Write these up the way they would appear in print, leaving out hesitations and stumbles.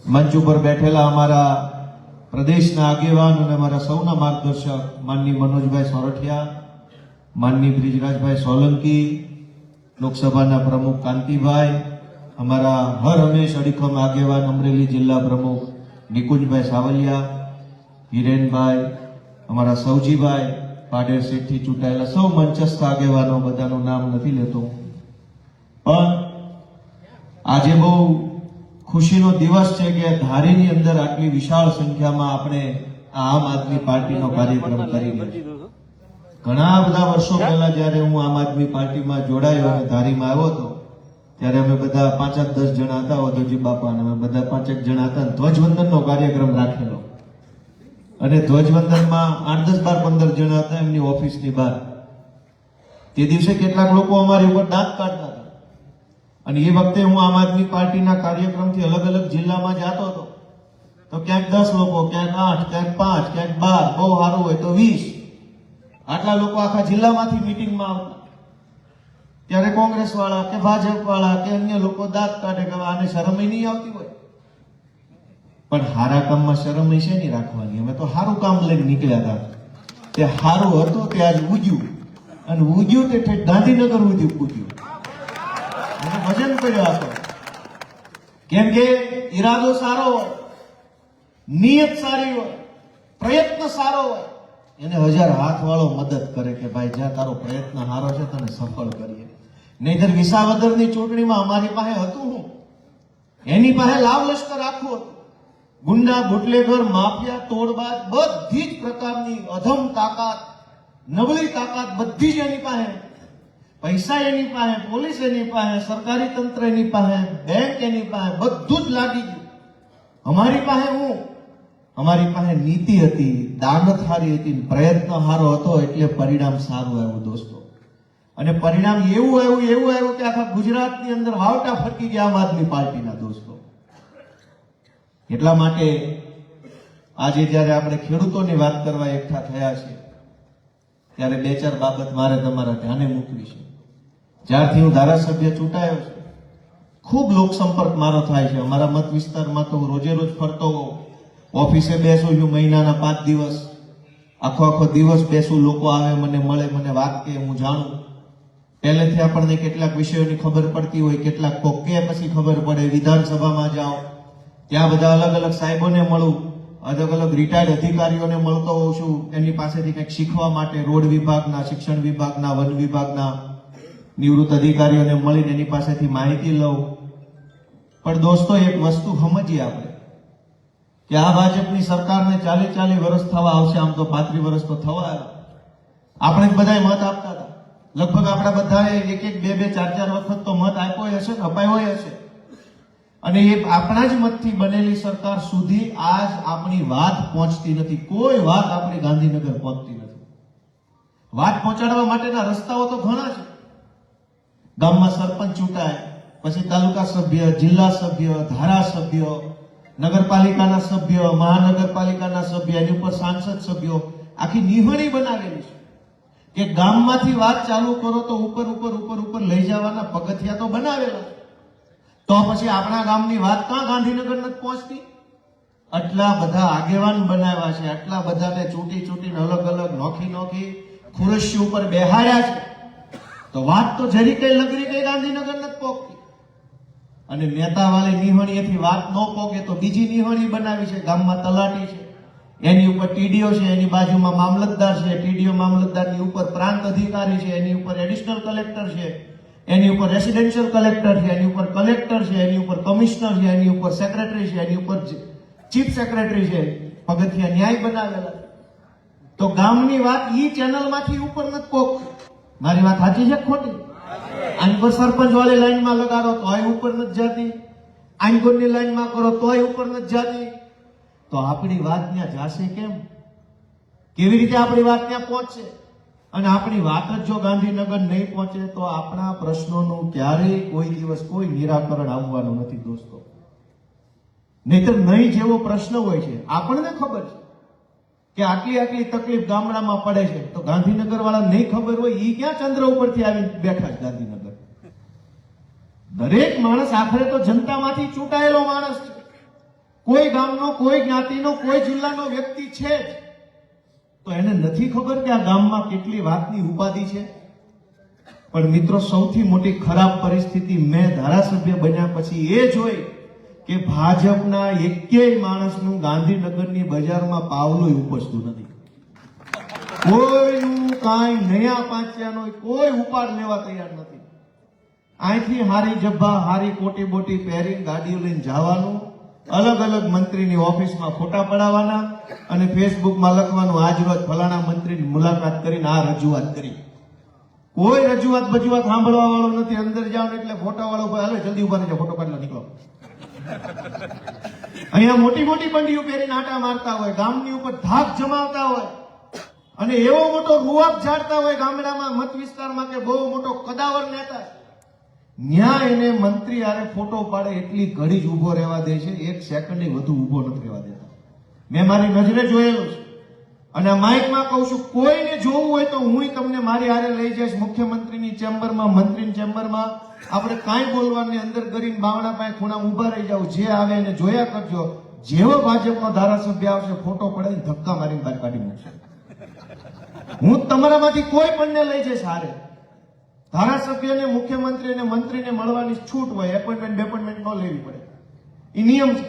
મંચ ઉપર બેઠેલા અમારા પ્રદેશના આગેવાન અને અમારા સૌના માર્ગદર્શક માનની મનોજભાઈ સોરઠિયા, માનની બ્રિજરાજભાઈ સોલંકી, લોકસભાના પ્રમુખ કાંતિભાઈ, અમારા હર હંમેશ અડીખમ આગેવાન અમરેલી જિલ્લા પ્રમુખ નિકુંજભાઈ સાવલિયા, હિરેનભાઈ, અમારા સૌજીભાઈ, પાડેર સીટથી ચૂંટાયેલા સૌ મંચસ્થ આગેવાનો, બધાનું નામ નથી લેતો, પણ આજે બહુ ખુશીનો દિવસ છે કે ધારીની અંદર આટલી વિશાળ સંખ્યામાં આપણે આમ આદમી પાર્ટીનો કાર્યક્રમ કરી રહ્યા છીએ. ઘણા બધા વર્ષો પહેલા જયારે હું આમ આદમી પાર્ટીમાં જોડાયો અને ધારીમાં આવ્યો હતો ત્યારે અમે બધા 5-10 જણા હતા, ઓધોજી બાપા, અને અમે બધા 5-1 જણા હતા. ધ્વજવંદનનો કાર્યક્રમ રાખેલો અને ધ્વજવંદનમાં 8-10-12-15 જણા હતા એમની ઓફિસની બહાર. તે દિવસે કેટલાક લોકો અમારી ઉપર દાંત કાઢતા હતા અને એ વખતે હું આમ આદમી પાર્ટીના કાર્યક્રમથી અલગ અલગ જિલ્લામાં જતો હતો તો ક્યાંક 10 લોકો, ક્યાંક 8, ક્યાંક 5, ક્યાંક 12, બહુ સારું હોય તો 20, આટલા લોકો આખા જિલ્લામાંથી મિટિંગમાં આવતા. ત્યારે કોંગ્રેસ વાળા કે ભાજપ વાળા કે અન્ય લોકો દાંત કાઢે કે આને શરમ નહીં આવતી હોય. પણ હારા કામમાં શરમ છે નહીં રાખવાની. અમે તો સારું કામ લઈને નીકળ્યા હતા. તે સારું હતું તે આજ ઉગ્યું, અને ઉગ્યું તે ગાંધીનગર સુધી પૂજ્યું. એને વજન કર્યો હતો. કેમ કે ઈરાદો સારો હોય, નિયત સારી હોય, પ્રયત્ન સારો હોય, એને 1000 હાથ વાળો મદદ કરે કે ભાઈ જ્યાં તારો પ્રયત્ન સારો છે તને સફળ કરીએ. નહીતર વિસાવદરની ચૂંટણીમાં અમારી પાસે હતું હું, એની પાસે લાવ લશ્કર આખું હતું. ગુંડા, બુટલેગર, માફિયા, તોડબાજ, બધી જ પ્રકારની અધમ તાકાત, નબળી તાકાત બધી જ એની પાસે. પૈસા એની પાસે, પોલીસ એની પાસે, સરકારી તંત્ર એની પાસે, બેંક એની પાસે, બધું જ લાગી ગયું. અમારી પાસે હું, અમારી પાસે નીતિ હતી, દાનત સારી હતી, પ્રયત્ન સારો હતો, એટલે પરિણામ સારું આવ્યું દોસ્તો. અને પરિણામ એવું આવ્યું કે આખા ગુજરાતની અંદર વાવટા ફરકી ગયા આમ આદમી પાર્ટીના દોસ્તો. એટલા માટે આજે જયારે આપણે ખેડૂતોની વાત કરવા એકઠા થયા છે ત્યારે 2-4 બાબત મારે તમારા ધ્યાને મૂકવી છે. જ્યારથી હું ધારાસભ્ય ચૂંટાયો છે ખૂબ લોકસંપર્ક મારો થાય છે. અમારા મત વિસ્તારમાં તો હું રોજે રોજ ફરતો હોઉં, ઓફિસે બેસું છું મહિનાના 5 દિવસ, આખો દિવસ બેસું, લોકો આવે મને મળે, મને વાત કે હું જાણું. પહેલેથી આપણને કેટલાક વિષયોની ખબર પડતી હોય, કેટલાક કોક કે પછી ખબર પડે. વિધાનસભામાં જાઓ ત્યાં બધા અલગ અલગ સાહેબોને મળું, અલગ અલગ રિટાયર્ડ અધિકારીઓને મળતો હોઉં છું, એની પાસેથી કંઈક શીખવા માટે. રોડ વિભાગના, શિક્ષણ વિભાગના, વન વિભાગના નિવૃત્ત અધિકારીઓને મળીને એની પાસેથી માહિતી લઉં. પણ દોસ્તો એક વસ્તુ સમજીએ આપણે કે આ ભાજપની સરકારને 40 વર્ષ થવા આવશે, આમ તો 35 વર્ષ તો થવા આવ્યા. આપણે બધાએ મત આપતા હતા, લગભગ આપણા બધાએ 1-2, 4 વખત તો મત આપ્યો હશે ને અપાયો હશે. અને એ આપણા જ મતથી બનેલી સરકાર સુધી આજ આપણી વાત પહોંચતી નથી. કોઈ વાત આપણી ગાંધીનગર પહોંચતી નથી. વાત પહોંચાડવા માટેના રસ્તાઓ તો ઘણા છે. ગામમાં સરપંચ ચૂંટાય, પછી તાલુકા સભ્ય, જિલ્લા સભ્ય, ધારાસભ્ય, નગરપાલિકાના સભ્ય, મહાનગરપાલિકાના સભ્ય, એની ઉપર સાંસદ સભ્યો, આખી નિહણી બનાવેલી છે કે ગામમાંથી વાત ચાલુ કરો તો ઉપર લઈ જવાના પગથિયા તો બનાવેલા. તો પછી આપણા ગામની વાત ક્યાં ગાંધીનગર નથી પહોંચતી? આટલા બધા આગેવાન બનાવ્યા છે, આટલા બધાને ચૂંટીને અલગ નોખી ખુરશી ઉપર બેહાડ્યા છે, તો વાત તો જરી કઈ લગરી કઈ ગાંધીનગર નથી પહોંચતી. અને નેતા વાળી નિહણીએથી વાત ન પહોંચે તો બીજી નિહણી બનાવી છે. ગામમાં તલાટી છે, એની ઉપર ટીડીઓ છે, એની બાજુમાં મામલતદાર છે, ટીડીઓ મામલતદારની ઉપર પ્રાંત અધિકારી છે, એની ઉપર એડિશનલ કલેક્ટર છે, એની ઉપર રેસિડેન્શિયલ કલેક્ટર છે, એની ઉપર કલેક્ટર છે, એની ઉપર કમિશનર છે, એની ઉપર સેક્રેટરી છે, એની ઉપર ચીફ સેક્રેટરી છે. પગથિયા ન્યાય બનાવેલા. તો ગામની વાત ઈ ચેનલમાંથી ઉપર નથી પહોંચતી. મારી વાત સાચી છે ખોટી? આની પર સરપંચ વાળી લાઈનમાં લગાડો તોય ઉપર નથી જતી, આંગોરની લાઈનમાં કરો તોય ઉપર નથી જતી. તો આપણી વાત ત્યાં જાશે કેમ? કેવી રીતે આપણી વાત ત્યાં પહોંચશે? અને આપણી વાત જ જો ગાંધીનગર નહીં પહોંચે તો આપણા પ્રશ્નોનું ક્યારેય કોઈ દિવસ કોઈ નિરાકરણ આવવાનું નથી દોસ્તો. નહીતર નહીં જેવો પ્રશ્ન હોય છે, આપણને ખબર છે કે આટલી તકલીફ ગામડામાં પડે છે, તો ગાંધીનગર વાળા નહીં ખબર હોય ઈ ક્યાં ચંદ્ર ઉપરથી આવી બેઠા છે ગાંધીનગર? દરેક માણસ આખરે તો જનતામાંથી ચૂંટાયેલો માણસ છે. કોઈ ગામનો, કોઈ જ્ઞાતિનો, કોઈ જિલ્લાનો વ્યક્તિ છે જ, તો એને નથી ખબર કે આ ગામમાં કેટલી વાતની ઉપાધિ છે. પણ મિત્રો, સૌથી મોટી ખરાબ પરિસ્થિતિ મેં ધારાસભ્ય બન્યા પછી એ જોઈ કે ભાજપના એકેય માણસનું ગાંધીનગરની બજારમાં પાવલું ઉપજતું નથી. કોઈનું કાંઈ નયા પાંચ્યાનો કોઈ ઉપાડ લેવા તૈયાર નથી. અહીંથી હારી જબ્બા, હારી કોટી બોટી પહેરીને ગાડીઓ લઈને જવાનું, અલગ અલગ મંત્રીની ઓફિસમાં ફોટા પડાવવાના અને ફેસબુકમાં લખવાનું આજ રોજ ફલાણા મંત્રીની મુલાકાત કરીને આ રજૂઆત કરી. કોઈ રજૂઆત બજૂઆત સાંભળવા વાળો નથી. અંદર જાવ એટલે ફોટા વાળો ભાઈ હાલે જલ્દી ઉભા રહી જાઓ, ફોટો કાઢવા નીકળો. અહીંયા મોટી મોટી બંડીઓ પહેરીને આટા મારતા હોય, ગામની ઉપર ધાક જમાવતા હોય અને એવો મોટો રૂઆબ ઝાડતા હોય ગામડામાં, મત વિસ્તારમાં કે બહુ મોટો કદાવર નેતા, ન્યા એને મંત્રી આરે ફોટો પાડે એટલી ઘડી જ ઉભો રહેવા દે છે. એક સેકન્ડ વધુ ઉભો નથી રહેવા દેતા. મેં મારી નજરે જોયેલું છે. અને માઇકમાં કહું છું, કોઈને જોવું હોય તો હું તમને મારી હારે લઈ જઈશ મુખ્યમંત્રીની ચેમ્બરમાં, મંત્રીની ચેમ્બરમાં. આપણે કાંઈ બોલવાની અંદર કરીને બાવણા પાસે ખૂણામાં ઉભા રહી જાવ, જે આવે એને જોયા કરજો. જેવો ભાજપનો ધારાસભ્ય આવશે ફોટો પડાવીને ધક્કા મારીને બહાર કાઢી મૂકશે. હું તમારામાંથી કોઈ પણને લઈ જઈશ હારે. ધારાસભ્યને, મુખ્યમંત્રી અને મંત્રીને મળવાની છૂટ હોય, એપોઇન્ટમેન્ટ ન લેવી પડે, એ નિયમ છે.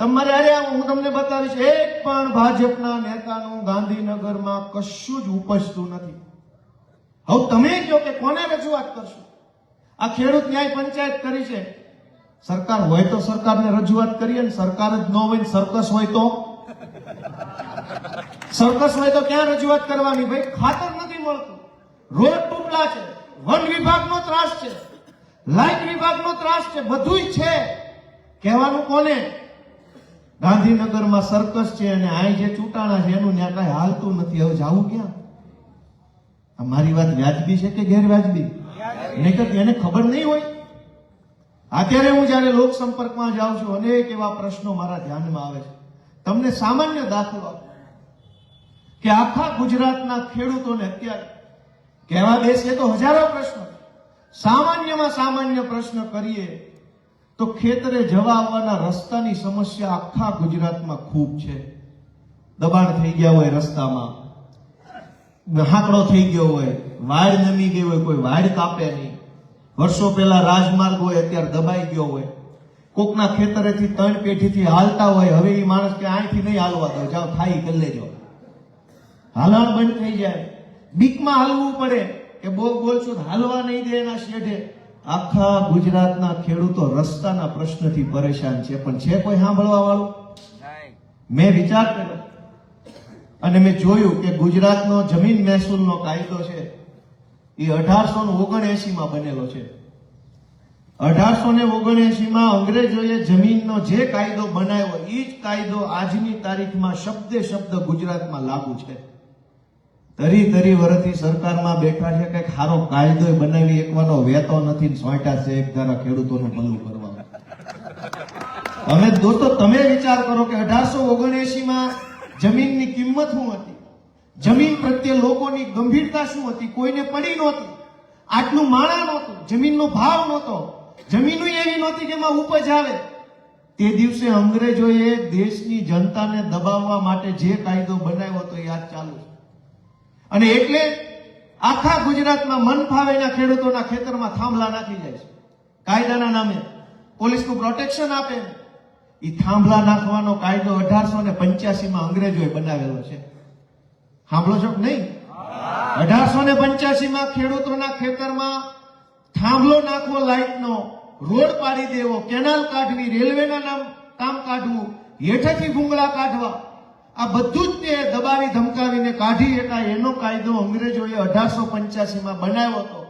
તમારે અરે હું તમને બતાવીશ, એક પણ ભાજપના નેતાનું ગાંધીનગરમાં કશું જ ઉપજતું નથી. હવે તમે કહો કે કોને રજૂઆત કરશો? આ ખેડૂત ન્યાય પંચાયત કરી છે. સરકાર હોય તો સરકારને રજૂઆત કરીએ, ને સરકાર જ ન હોય, સર્કસ હોય તો ક્યાં રજૂઆત કરવાની? ભાઈ, ખાતર નથી મળતું, રોડ તૂટલા છે, વન વિભાગનો ત્રાસ છે, લાઇટ વિભાગનો ત્રાસ છે, બધું છે. કહેવાનું કોને? ગાંધીનગરમાં સર્કસ છે અને આ જે ચૂંટાણા છે એનું ત્યાં કઈ હાલતું નથી. હવે જાવું ક્યાં? મારી વાત વ્યાજબી છે કે ગેરવ્યાજબી? નહીતર એને ખબર નહીં હોય. અત્યારે હું જયારે લોક સંપર્કમાં જાઉં છું, અનેક એવા પ્રશ્નો મારા ધ્યાનમાં આવે છે. તમને સામાન્ય દાખલો આપું કે આખા ગુજરાતના ખેડૂતોને અત્યારે કહેવા બેસીએ તો હજારો પ્રશ્નો, સામાન્યમાં સામાન્ય પ્રશ્ન કરીએ તો ખેતરે જવા આવવાના રસ્તાની સમસ્યા આખા ગુજરાતમાં ખૂબ છે. દબાણ થઈ ગયા હોય, રસ્તામાં હાકડો થઈ ગયો હોય, વાડ નમી ગઈ હોય, કોઈ વાડ કાપે નહીં. વર્ષો પહેલા રાજમાર્ગ હોય, અત્યારે દબાઈ ગયો હોય. કોકના ખેતરેથી 3 પેઢીથી હાલતા હોય, હવે એ માણસ કે અહીંથી નહીં હાલવા દો, જાઓ ખાઈ કરી લેજો. હાલણ બંધ થઈ જાય, બીકમાં હાલવું પડે કે બહુ બોલશું હાલવા નહીં દે એના શેઢે. આખા ગુજરાતના ખેડૂતો રસ્તાના પ્રશ્નથી પરેશાન છે, પણ છે કોઈ સાંભળવા વાળું? મેં વિચાર કર્યો અને મેં જોયું કે ગુજરાતનો જમીન મહેસૂલનો કાયદો છે એ 1879 બનેલો છે. 1879 અંગ્રેજોએ જમીનનો જે કાયદો બનાવ્યો એ જ કાયદો આજની તારીખમાં શબ્દે શબ્દ ગુજરાતમાં લાગુ છે. તરી વર્ષથી સરકારમાં બેઠા છે, કઈક સારો કાયદો બનાવી એકવાનો વેતો નથી, સોંટા છે એક ધારા ખેડૂતોને ભલું કરવા. તમે દોસ્તો તમે વિચાર કરો કે 1879 જમીનની કિંમત શું હતી, જમીન પ્રત્યે લોકોની ગંભીરતા શું હતી? કોઈને પડી નહોતી, આટલું માણા નહોતું, જમીનનો ભાવ નહોતો, જમીન એવી નહોતી કે એમાં ઉપજ આવે. તે દિવસે અંગ્રેજોએ દેશની જનતાને દબાવવા માટે જે કાયદો બનાવ્યો હતો એ આજ ચાલુ છે. અને એટલે આખા ગુજરાતમાં મન ફાવેના ખેડૂતોના ખેતરમાં થાંભલા નાખી જાય છે. કાયદાના નામે પોલીસનું પ્રોટેક્શન આપે. એ થાંભલા નાખવાનો કાયદો 1885 અંગ્રેજોએ બનાવેલો છે. સાંભળો છો કે નહીં? 1885 ખેડૂતોના ખેતરમાં થાંભલો નાખવો, લાઈટનો રોડ પાડી દેવો, કેનાલ કાઢવી, રેલવેના નામ કામ કાઢવું, હેઠેથી ભૂંગળા કાઢવા, આ બધું જ તે દબાવી ધમકાવીને કાઢી શકાય એનો કાયદો અંગ્રેજોએ 1885 બનાવ્યો હતો.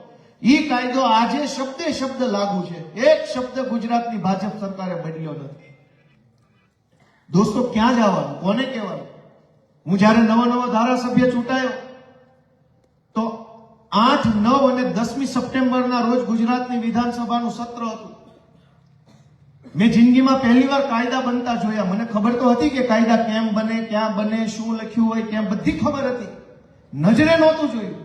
એ કાયદો આજે શબ્દે શબ્દ લાગુ છે. એક શબ્દ ગુજરાતની ભાજપ સરકારે બદલ્યો નથી. દોસ્તો, ક્યાં જવાનું? કોને કહેવાનું? હું જયારે નવો ધારાસભ્ય ચૂંટાયો તો 8, 9 અને 10મી સપ્ટેમ્બરના રોજ ગુજરાતની વિધાનસભાનું સત્ર હતું. મેં જિંદગીમાં પહેલી વાર કાયદા બનતા જોયા. મને ખબર તો હતી કે કાયદા કેમ બને, ક્યાં બને, શું લખ્યું હોય, કેમ, બધી ખબર હતી. નજરે નહોતું જોયું.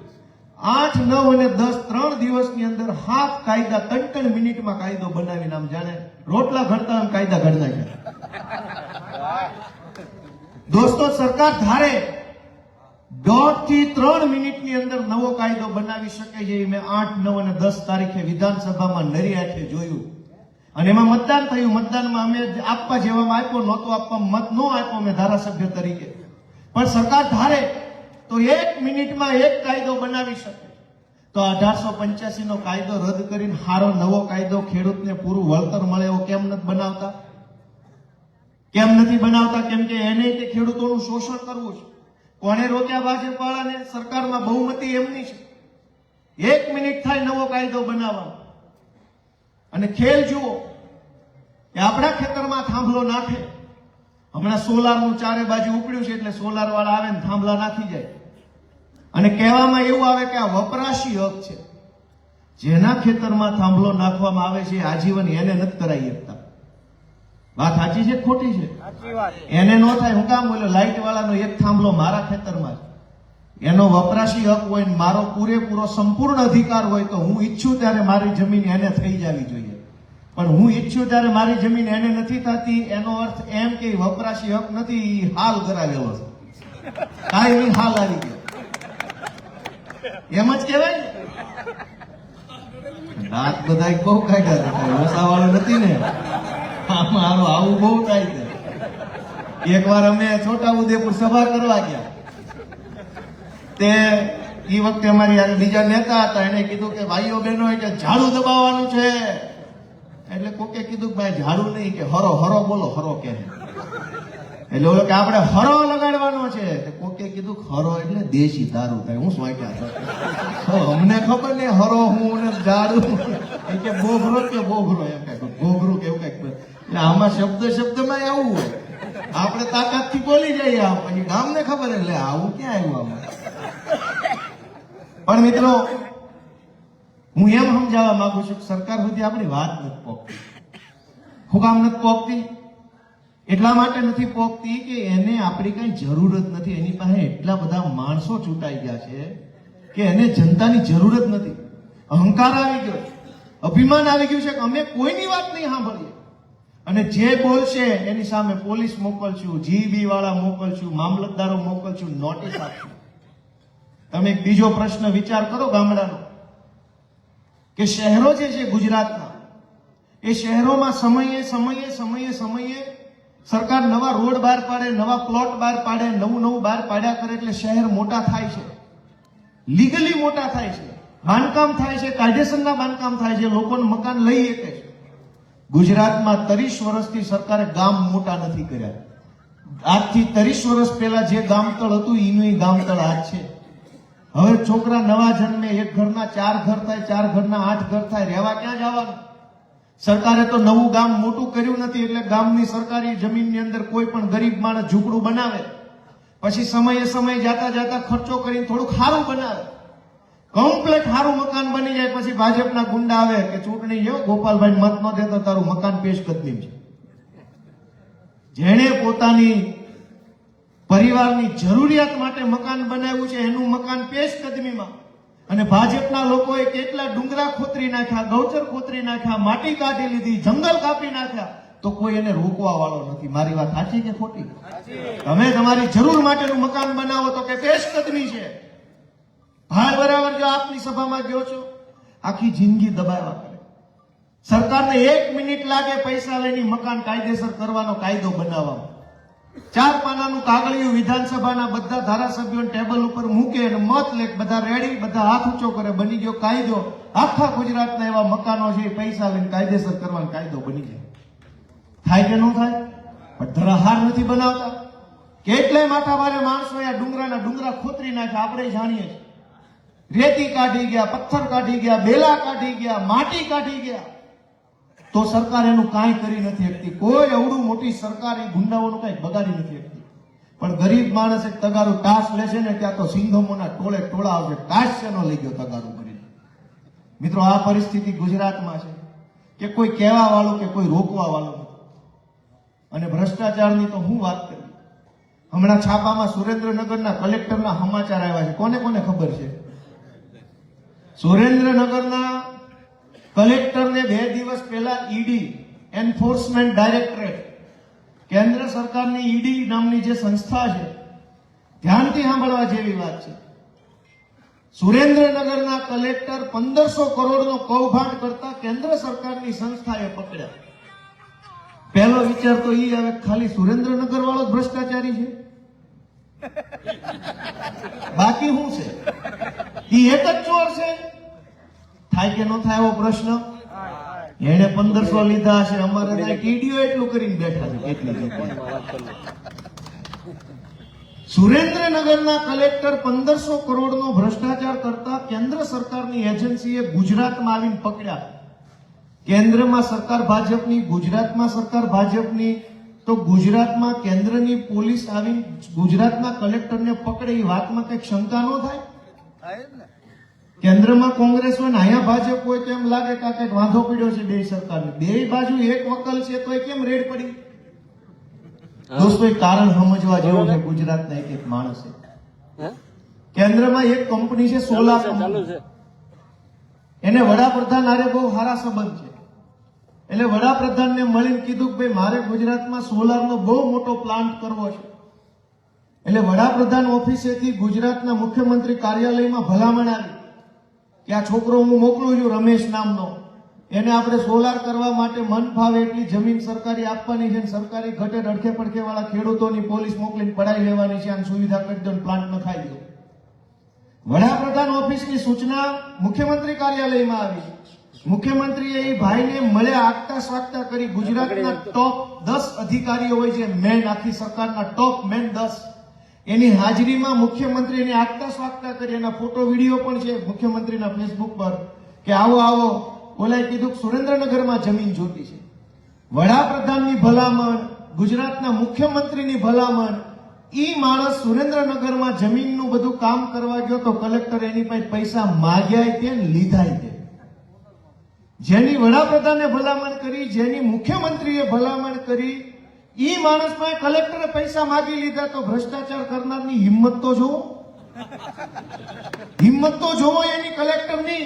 8, 9 અને 10 3 દિવસની અંદર 7 કાયદા 3 મિનિટમાં કાયદો બનાવીને આમ જાણે રોટલા ઘડતા કાયદા ઘડી નાખ્યા. દોસ્તો, સરકાર ધારે 1.5 થી 3 મિનિટની અંદર નવો કાયદો બનાવી શકે છે. મેં 8, 9 અને 10 તારીખે વિધાનસભામાં નરી આંખે જોયું અને એમાં મતદાન થયું. મતદાનમાં અમે આપવા જેવામાં આપ્યો, નહોતો આપવા, મત ન આપ્યો મેં ધારાસભ્ય તરીકે. પણ સરકાર ધારે તો 1 મિનિટમાં એક કાયદો બનાવી શકે. તો 1885 નો કાયદો રદ કરીને હારો નવો કાયદો ખેડૂતને પૂરું વળતર મળે એવો કેમ નથી બનાવતા? કેમ નથી બનાવતા? કેમ કે એને તે ખેડૂતોનું શોષણ કરવું છે. કોને રોક્યા ભાજપ વાળાને? સરકારમાં બહુમતી એમની છે. 1 મિનિટ થાય નવો કાયદો બનાવવાનો. અને ખેલ જુઓ કે આપણા ખેતરમાં થાંભલો નાખે. હમણાં સોલારનું ચારે બાજુ ઉપડ્યું છે એટલે સોલાર વાળા આવે ને થાંભલા નાખી જાય અને કહેવામાં એવું આવે કે આ વપરાશી હક છે. જેના ખેતરમાં થાંભલો નાખવામાં આવે છે આજીવન એને નથી કરાવી શકતા. વાત સાચી છે ખોટી છે? એને નો થાય. હું કામ બોલ્યો? લાઈટ વાળાનો એક થાંભલો મારા ખેતરમાં છે, એનો વપરાશી હક હોય ને મારો પૂરેપૂરો સંપૂર્ણ અધિકાર હોય તો હું ઈચ્છું ત્યારે મારી જમીન એને થઈ જવી જોઈએ. પણ હું ઈચ્છું ત્યારે મારી જમીન એને નથી થતી, એનો અર્થ એમ કે વપરાશી હક નથી, હાલ કરાવેલો છે. કાયમી હાલ આવી ગયો એમ જ કહેવાય ને. રાત બધા બહુ કાઢ્યા, ઓસાવાળો નથી ને. મારું આવું બહુ થાય છે. એકવાર અમે છોટાઉદેપુર સભા કરવા ગયા, તે એ વખતે અમારી યાર બીજા નેતા હતા, એને કીધું કે ભાઈઓ બહેનો કે ઝાડુ દબાવવાનું છે. એટલે કોકે કીધું કે ભાઈ ઝાડુ નહીં, કે હરો હરો બોલો, હરો કે. એટલે ઓલો કે આપણે હરો લગાડવાનો છે. કોકે કીધું હરો એટલે દેશી દારૂ થાય. હું સોચ્યા અમને ખબર નહીં હરો હું ને ઝાડુ કે બોઘરો કે બોઘરો એમ કઈ બોઘરું કે એવું કઈક. એટલે આમાં શબ્દમાં આવું હોય, આપણે તાકાતથી બોલી જઈએ, પછી ગામને ખબર એટલે આવું ક્યાં આવ્યું આમાં. પણ મિત્રો, હું એમ સમજાવવા માંગુ છું કે સરકાર સુધી આપણી વાત નથી પહોંચતી. શું કામ નથી પહોંચતી? એટલા માટે નથી પહોંચતી કે એને આપણી કઈ જરૂર જ નથી. એની પાસે એટલા બધા માણસો ચૂંટાઈ ગયા છે કે એને જનતાની જરૂર જ નથી. અહંકાર આવી ગયો છે, અભિમાન આવી ગયું છે કે અમે કોઈની વાત નહીં સાંભળીએ અને જે બોલશે એની સામે પોલીસ મોકલશું, જીબી વાળા મોકલશું, મામલતદારો મોકલશું, નોટિસ આપશું. તમે એક બીજો પ્રશ્ન વિચાર કરો ગામડાનો, કે શહેરો જે છે ગુજરાતના, એ શહેરોમાં સમયે સરકાર નવા રોડ બહાર પાડે, નવા પ્લોટ બહાર પાડે, નવું બહાર પાડ્યા કરે એટલે શહેર મોટા થાય છે, લીગલી મોટા થાય છે, બાંધકામ થાય છે, કાયદેસરના બાંધકામ થાય છે, લોકોને મકાન લઈ શકે છે. ગુજરાતમાં 30 વર્ષથી સરકારે ગામ મોટા નથી કર્યા. આજથી 30 વર્ષ પહેલા જે ગામતળ હતું એનું ગામતળ આજ છે. હવે છોકરા નવા જન્મે, એક ઘરના 4 ઘર થાય, 4 ઘરના 8 ઘર થાય, રહેવા ક્યાં જવાનું? સરકારે તો નવું ગામ મોટું કર્યું નથી એટલે ગામની સરકારી જમીનની અંદર કોઈ પણ ગરીબ માણસ ઝૂંપડું બનાવે, પછી સમયે જાતા ખર્ચો કરીને થોડુંક સારું બનાવે, કમ્પ્લીટ સારું મકાન બની જાય, પછી ભાજપના ગુંડા આવે કે ચૂંટણી જો ગોપાલભાઈ મત ન દેતો તારું મકાન પેશકદમી છે. જેણે પોતાની પરિવારની જરૂરિયાત માટે મકાન બનાવ્યું છે એનું મકાન પેશકદમીમાં, અને ભાજપના લોકોએ કેટલા ડુંગરા ખોતરી નાખ્યા, ગૌચર ખોતરી નાખ્યા, માટી કાઢી લીધી, જંગલ કાપી નાખ્યા, તો કોઈ એને રોકવા વાળો નથી. મારી વાત સાચી કે ખોટી? તમે તમારી જરૂર માટેનું મકાન બનાવો તો કે પેશકદમી છે. ભાઈ બરાબર જો આપની સભામાં ગયો છો, આખી જિંદગી દબાવ્યા કરે. સરકારને 1 મિનિટ લાગે પૈસા લઈને મકાન કાયદેસર કરવાનો કાયદો બનાવવાનો. 4 પાનાનું કાગળિયું વિધાનસભાના બધા ધારાસભ્યો ટેબલ ઉપર મૂકે અને મત લે, બધા રેડી, બધા હાથ ઊંચો કરે, બની ગયો કાયદો. આખા ગુજરાતના એવા મકાનો છે પૈસા લઈને કાયદેસર કરવાનો કાયદો બની જાય. થાય કે ન થાય? પણ ધરાહાર નથી બનાવતા. કેટલાય માથાભારે માણસો ડુંગરા ખોતરી નાખ્યા, આપણે જાણીએ છીએ. રેતી કાઢી ગયા, પથ્થર કાઢી ગયા, બેલા કાઢી ગયા, માટી કાઢી ગયા, તો સરકાર એનું કાંઈ કરી નથી શકતી. કોઈ અવડું મોટી સરકાર એ ગુંડાઓનું કઈ બગાડી નથી શકતી. પણ ગરીબ માણસ એક તગારું ટાસ લેશે ને ત્યાં તો સિંઘમોના ટોળે ટોળા આવશે. ટાસ શેનો લઈ ગયો તગારું કરીને? મિત્રો, આ પરિસ્થિતિ ગુજરાતમાં છે કે કોઈ કહેવા વાળું કે કોઈ રોકવા વાળું નથી. અને ભ્રષ્ટાચારની તો હું વાત કરી. હમણાં છાપામાં સુરેન્દ્રનગરના કલેક્ટરના સમાચાર આવ્યા છે. કોને કોને ખબર છે? સુરેન્દ્રનગરના કલેક્ટરને 2 દિવસ પહેલા ઈડી, એન્ફોર્સમેન્ટ ડાયરેક્ટરેટ કેન્દ્ર સરકારની ઈડી નામની જે સંસ્થા છે, ધ્યાનથી સાંભળવા જેવી વાત છે. સુરેન્દ્રનગરના કલેક્ટર 1500 કરોડનો કૌભાંડ કરતા કેન્દ્ર સરકારની સંસ્થાએ પકડ્યા. પહેલો વિચાર તો ઈ આવે, ખાલી સુરેન્દ્રનગર વાળો જ ભ્રષ્ટાચારી છે, બાકી શું છે? ઈ એક જ ચોર છે? થાય કે ન થાય એવો પ્રશ્ન. એને 1500 લીધા હશે, અમારે ત્યાં ટીડીઓ એટલું કરીને બેઠા છે. સુરેન્દ્રનગરના કલેક્ટર 1500 કરોડનો ભ્રષ્ટાચાર કરતા કેન્દ્ર સરકારની એજન્સીએ ગુજરાતમાં આવીને પકડ્યા. કેન્દ્રમાં સરકાર ભાજપની, ગુજરાતમાં સરકાર ભાજપની, તો ગુજરાતમાં કેન્દ્રની પોલીસ આવીને ગુજરાતના કલેક્ટરને પકડે, એ વાતમાં કઈક શંકા ન થાય? કેન્દ્રમાં કોંગ્રેસ હોય ને અહીંયા ભાજપ હોય તો એમ લાગે કે આ કઈક વાંધો પડ્યો છે બે સરકારને. બે બાજુ એક વકલ છે તો કેમ રેડ પડી? દોસ્તો, એ કારણ સમજવા જેવું છે. ગુજરાતના એક એક માણસે, કેન્દ્રમાં એક કંપની છે સોલાર કંપની, એને વડાપ્રધાન હારે બહુ સારા સંબંધ છે. એટલે વડાપ્રધાનને મળીને કીધું કે ભાઈ મારે ગુજરાતમાં સોલારનો બહુ મોટો પ્લાન્ટ કરવો છે. એટલે વડાપ્રધાન ઓફિસેથી ગુજરાતના મુખ્યમંત્રી કાર્યાલયમાં ભલામણ આવી કે આ છોકરો હું મોકલું છું રમેશ નામનો, એને આપણે સોલાર કરવા માટે મન ફાવે એટલી જમીન સરકારી આપવાની છે, સરકારી ઘટે અડખે પડખે વાળા ખેડૂતોની પોલીસ મોકલીને પડાઈ લેવાની છે, આની સુવિધા કરી દો, પ્લાન્ટ નખાઈ દો. વડાપ્રધાન ઓફિસની સૂચના મુખ્યમંત્રી કાર્યાલયમાં આવી. મુખ્યમંત્રીએ એ ભાઈને મળ્યા, આગતા સ્વાગતા કરી. ગુજરાતના ટોપ 10 અધિકારીઓ હોય છે, મેન આખી સરકારના ટોપ મેન 10, એની હાજરીમાં મુખ્યમંત્રીને આગતા સ્વાગતા કરી. એના ફોટો વિડીયો પણ છે મુખ્યમંત્રીના ફેસબુક પર કે આવો આવો. ઓલાએ કીધું સુરેન્દ્રનગરમાં જમીન જોતી છે. વડાપ્રધાનની ભલામણ, ગુજરાતના મુખ્યમંત્રીની ભલામણ, ઈ માણસ સુરેન્દ્રનગરમાં જમીનનું બધું કામ કરવા ગયો તો કલેક્ટર એની પાસે પૈસા માગ્યા તે લીધાય તે. જેની વડાપ્રધાને ભલામણ કરી, જેની મુખ્યમંત્રીએ ભલામણ કરી, ઈ માણસ પાસે કલેક્ટરે પૈસા માગી લીધા. તો ભ્રષ્ટાચાર કરનારની હિંમત તો જોવો, હિંમત તો જોવો એની કલેક્ટરની.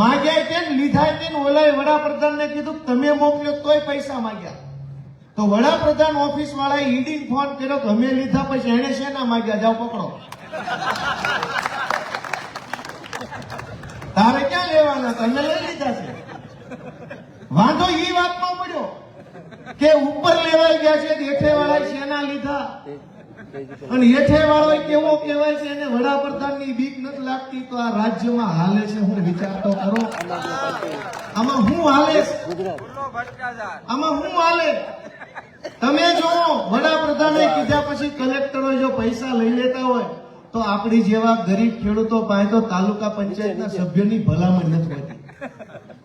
માગ્યા તે લીધાય તે. ઓલાએ વડાપ્રધાનને કીધું તમે મોકલ્યો તોય પૈસા માગ્યા. તો વડાપ્રધાન ઓફિસ વાળાએ ઈડી ફોન કર્યો કે અમે લીધા, પછી એને શેના માગ્યા, જાઓ પકડો. તારે ક્યાં લેવાના, તમે લઈ લીધા છે. વાંધો ઈ વાતનો પડ્યો કે ઉપર લેવાઈ ગયા છે, હેઠે વાળા શેના લીધા. અને હેઠે વાળો કેવો કહેવાય છે, એને વડાપ્રધાનની બીક નથી લાગતી. તો આ રાજ્યમાં હાલે છે હું વિચાર તો કરો. આમાં હું હાલે, આમાં હું હાલે તમે જો. વડાપ્રધાને કીધા પછી કલેક્ટરો જો પૈસા લઈ લેતા હોય તો આપણી જેવા ગરીબ ખેડૂતો પાસે તો તાલુકા પંચાયતના સભ્યોની ભલામણ નથી હોતી.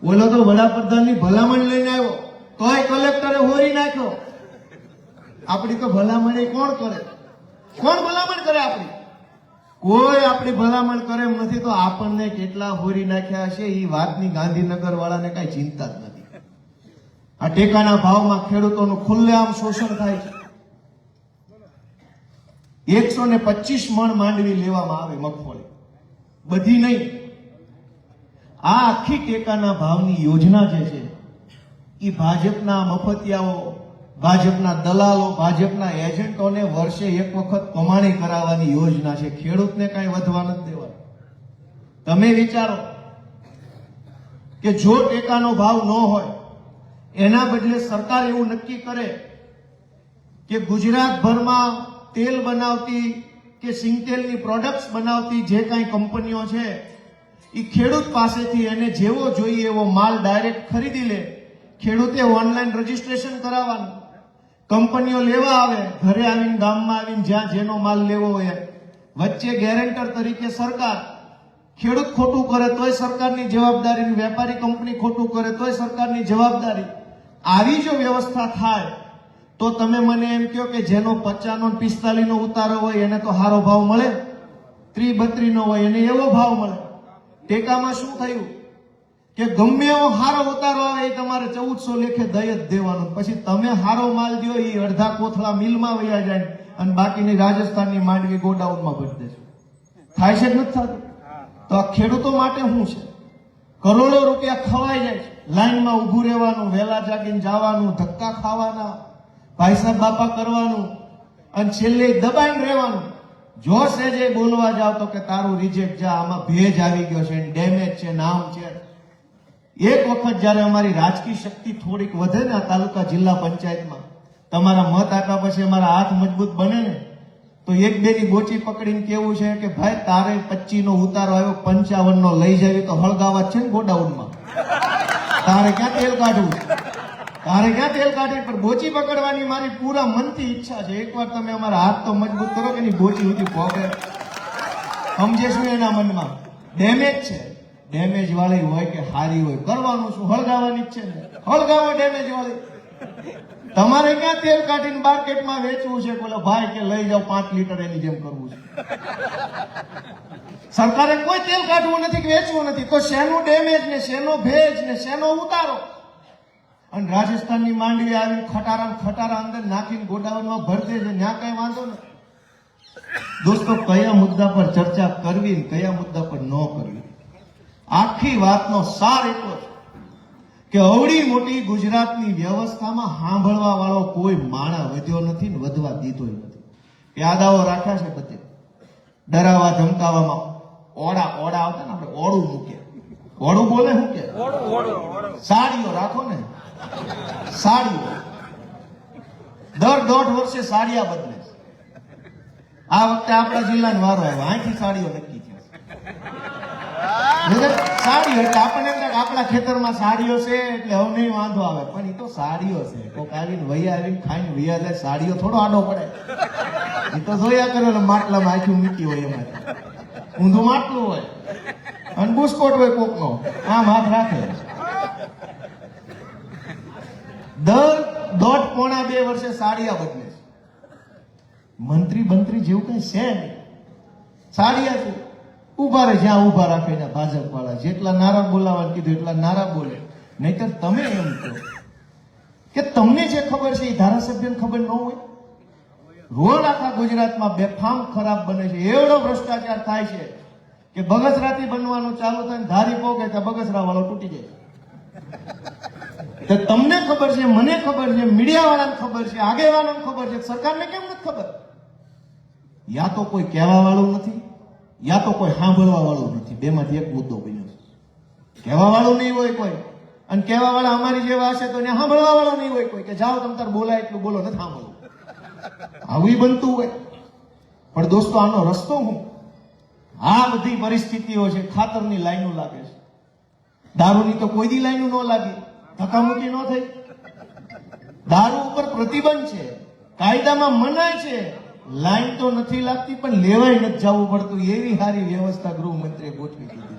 બોલો તો વડાપ્રધાનની ભલામણ લઈને આવ્યો તોય કલેક્ટરે હોરી નાખ્યો. આપણી તો ભલામણ કોણ કરે? કોણ ભલામણ કરે આપણી? કોઈ આપણી ભલામણ કરે એમ નથી. તો આપણને કેટલા હોરી નાખ્યા હશે એ વાતની ગાંધીનગર વાળાને કઈ ચિંતા જ નથી. આ ટેકાના ભાવમાં ખેડૂતોનું ખુલ્લેઆમ શોષણ થાય છે. 125 મણ માંડવી લેવામાં આવે, મગફળી બધી નહીં. આ આખી ટેકાના ભાવની યોજના જે છે એ ભાજપના મફતિયાઓ, ભાજપના દલાલો, ભાજપના એજન્ટોને વર્ષે એક વખત કમાણી કરાવવાની યોજના છે. ખેડૂતને કઈ વધવા નથી દેવાનું. તમે વિચારો કે જો ટેકાનો ભાવ ન હોય, એના બદલે સરકાર એવું નક્કી કરે કે ગુજરાતભરમાં તેલ બનાવતી કે સિંગતેલની પ્રોડક્ટ્સ બનાવતી જે કાંઈ કંપનીઓ છે એ ખેડૂત પાસેથી એને જેવો જોઈએ એવો માલ ડાયરેક્ટ ખરીદી લે. ખેડૂતે ઓનલાઈન રજીસ્ટ્રેશન કરાવવાનું, કંપનીઓ લેવા આવે, ઘરે આવીને ગામમાં આવીને જ્યાં જેનો માલ લેવો હોય, વચ્ચે ગેરેન્ટર તરીકે સરકાર. ખેડૂત ખોટું કરે તોય સરકારની જવાબદારી, વેપારી કંપની ખોટું કરે તોય સરકારની જવાબદારી. આવી જો વ્યવસ્થા થાય તો તમે મને એમ કહો કે જેનો 50 નો 45 નો ઉતારો હોય એને તો સારો ભાવ મળે, 30-32 નો હોય એને એવો ભાવ મળે. ટેકામાં શું થયું કે ગમે એવો સારો ઉતારો આવે એ તમારે 1400 લેખે દઈ જ દેવાનું. પછી તમે સારો માલ દો એ અડધા કોથળા મિલમાં વયા જાય અને બાકીની રાજસ્થાનની માંડવી ગોડાઉનમાં ભરી દેશે. થાય છે નથી થતું? તો આ ખેડૂતો માટે શું છે? કરોડો રૂપિયા ખવાઈ જાય છે. લાઈનમાં ઉભું રહેવાનું, વહેલા જાગીને જવાનું, ધક્કા ખાવાના, ભાઈ સાહેબ બાપા કરવાનું અને છેલ્લે દબાઈને રહેવાનું. જો સેજે બોલવા જાવ તો કે તારું રિજેક્ટ જા, આમાં ભેજ આવી ગયો છે, ડેમેજ છે, નામ છે. એક વખત જયારે અમારી રાજકીય શક્તિ થોડીક વધે ને તાલુકા જિલ્લા પંચાયતમાં, તમારા મત આપ્યા પછી અમારા હાથ મજબૂત બને ને, તો એક બે ની બોચી પકડીને કેવું છે કે ભાઈ તારે 25 નો ઉતારો આવ્યો, 55 નો લઈ જાવી તો હળગાવા છે ને ગોડાઉનમાં, તારે ક્યાં તેલ કાઢવું, તારે ક્યાં તેલ કાઢવી. પણ બોચી પકડવાની મારી પૂરા મનથી ઈચ્છા છે. એકવાર તમે અમારા હાથ તો મજબૂત કરો કે ની બોચી સુધી પહોંચે, સમજે શું એના મનમાં ડેમેજ છે. ડેમેજ વાળી હોય કે હારી હોય, કરવાનું શું, હળગાવાની જ છે ને, હળગાવો ડેમેજ વાળી. તમારે ક્યાં તેલ કાઢીને માર્કેટમાં વેચવું છે, બોલો ભાઈ કે લઈ જાઓ 5 લીટર, એની જેમ કરવું છે. સરકારે કોઈ તેલ કાઢવું નથી કે વેચવું નથી, તો શેનું ડેમેજ ને શેનો ભેજ ને શેનો ઉતારો. અને રાજસ્થાનની માંડવી આવીને ખટારા અંદર નાખીને ગોડાઉનમાં ભરતે છે, ત્યાં કઈ વાંધો નથી. દોસ્તો, કયા મુદ્દા પર ચર્ચા કરવી ને કયા મુદ્દા પર ન કરવી, આખી વાતનો સાર એટલો છે કે અવળી મોટી ગુજરાતની વ્યવસ્થામાં સાંભળવા વાળો કોઈ માણા વધ્યો નથી ને વધવા દીધો નથી. યાદાઓ રાખ્યા છે બધે, ડરાવા ધમકાવામાં ઓડા આવતા ને, આપણે ઓળું મૂકીએ, ઓળું બોલે શું કે સાડીઓ રાખો ને, સાડીઓ દર 1.5 વર્ષે સાડિયા બદલે. આ વખતે આપણા જિલ્લાનો વારો આવ્યો, અહીંથી સાડીઓ નક્કી થયા. સાડીઓ એટલે આપણને આપણા ખેતરમાં સાડીઓ છે એટલે હવે નહીં વાંધો આવે, પણ એ તો સાડીઓ છે. કોક આવીને વૈયા આવીને ખાઈને વૈયા જાય, સાડીઓ થોડો આડો પડે. એ તો જોયા કરેલો માટલામાં આખી મૂકી હોય, એમાં ઊંધું માટલું હોય અને બુસ્કોટ હોય કોકનો, આમ હાથ રાખે. દર 1.5-2 વર્ષે સાડિયા બદલે છે. મંત્રી જેવું કઈ છે નહીં, સાડિયા છે. ઉભા રહે જ્યાં ઉભા રાખે ને ભાજપ વાળા, જેટલા નારા બોલાવવાનું કીધું એટલા નારા બોલે. નહીતર તમે એમ કહો કે તમને જે ખબર છે એ ધારાસભ્યને ખબર ન હોય. રોડ આખા ગુજરાતમાં બેફામ ખરાબ બને છે, એવડો ભ્રષ્ટાચાર થાય છે કે બગસરાથી બનવાનું ચાલુ થાય, ધારી પોકે ત્યાં બગસરા વાળો તૂટી જાય. તમને ખબર છે, મને ખબર છે, મીડિયા વાળાને ખબર છે, આગેવાનોને ખબર છે, સરકારને કેમ નથી ખબર? યા તો કોઈ કહેવા વાળું નથી, યા તો કોઈ સાંભળવા વાળું નથી. બેમાંથી એક મુદ્દો બન્યો છે. કહેવા વાળું નહીં હોય કોઈ, અને કહેવા વાળા અમારી જેવા હશે તો ત્યાં સાંભળવા વાળો નહીં હોય કોઈ, કે જાઓ તમ તાર બોલાય એટલું બોલો, નથી સાંભળવું. આવું બનતું હોય. પણ દોસ્તો, આનો રસ્તો હું? આ બધી પરિસ્થિતિઓ છે. ખાતરની લાઈનો લાગે છે, દારૂની તો કોઈ દી લાઈનો ન લાગી, ધક્કામુક્કી ન થઈ. દારૂ ઉપર પ્રતિબંધ છે, કાયદામાં મનાય છે, લાઈન તો નથી લાગતી, પણ લેવાય નથી જવું પડતું. એવી સારી વ્યવસ્થા ગૃહમંત્રીએ ગોઠવી દીધી.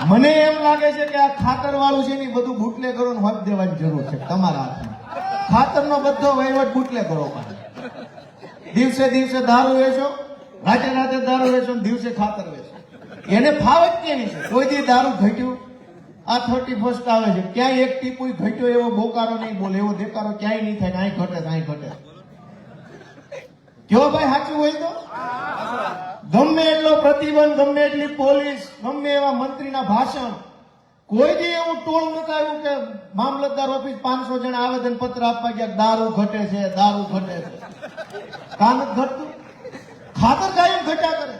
મને એમ લાગે છે કે આ ખાતર વાળું છે ને બધું બુટલેગરોને હક દેવાની જરૂર છે. તમારા હાથમાં ખાતરનો બધો વહીવટ બુટલેગરો પાસે. દિવસે દારૂ વેચો, રાતે દારૂ વેચો, દિવસે ખાતર વેચો. એને ફાવ જ કેવી છે? કોઈ દી દારૂ ઘટ્યું? આ 31st આવે છે, ક્યાંય એક ટીપુય ઘટ્યો એવો બોકારો નહીં બોલે, એવો દેકારો ક્યાંય નહીં થાય. અહીં ઘટે. કેવો ભાઈ સાચું હોય તો? ગમે એટલો પ્રતિબંધ, ગમે એટલી પોલીસ, ગમે એવા મંત્રીના ભાષણ, કોઈ દી એવું ટોળ નથી આવ્યું કે મામલતદાર ઓફિસ 500 જણા આવેદન પત્ર આપવા ગયા દારૂ ઘટે છે. કામ જ ઘટતું, ખાતર કાયમ ઘટ્યા કરે.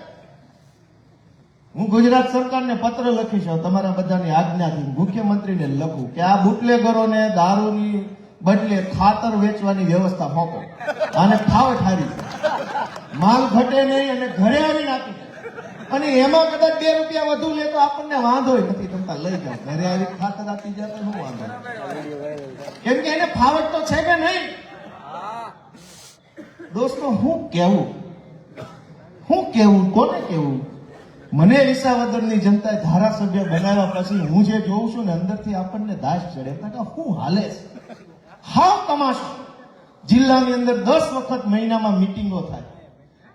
હું ગુજરાત સરકારને પત્ર લખીશ, તમારા બધાની આજ્ઞાથી મુખ્યમંત્રીને લખું કે આ બુટલેગરોને દારૂની બદલે ખાતર વેચવાની વ્યવસ્થા મોકો, અને ફાવે ઠારી, માલ ઘટે નહીં અને ઘરે આવીને આપી. અને એમાં કદાચ 2 રૂપિયા વધુ લે તો આપણને વાંધો નથી, તમતા લઈ જાઓ, ઘરે આવી ખાતર આપી જાય તો શું વાંધો? કેમ કે એને ફાવટ તો છે કે નહીં? દોસ્તો, હું કેવું, કોને કેવું? મને વિસાવદરની જનતાએ ધારાસભ્ય બનાવ્યા પછી હું જે જોઉં છું ને, અંદરથી આપણને દાશ ચડે કે શું હાલે છે. હાવ તમાશો. જિલ્લાની અંદર 10 વખત મહિનામાં મીટિંગો થાય,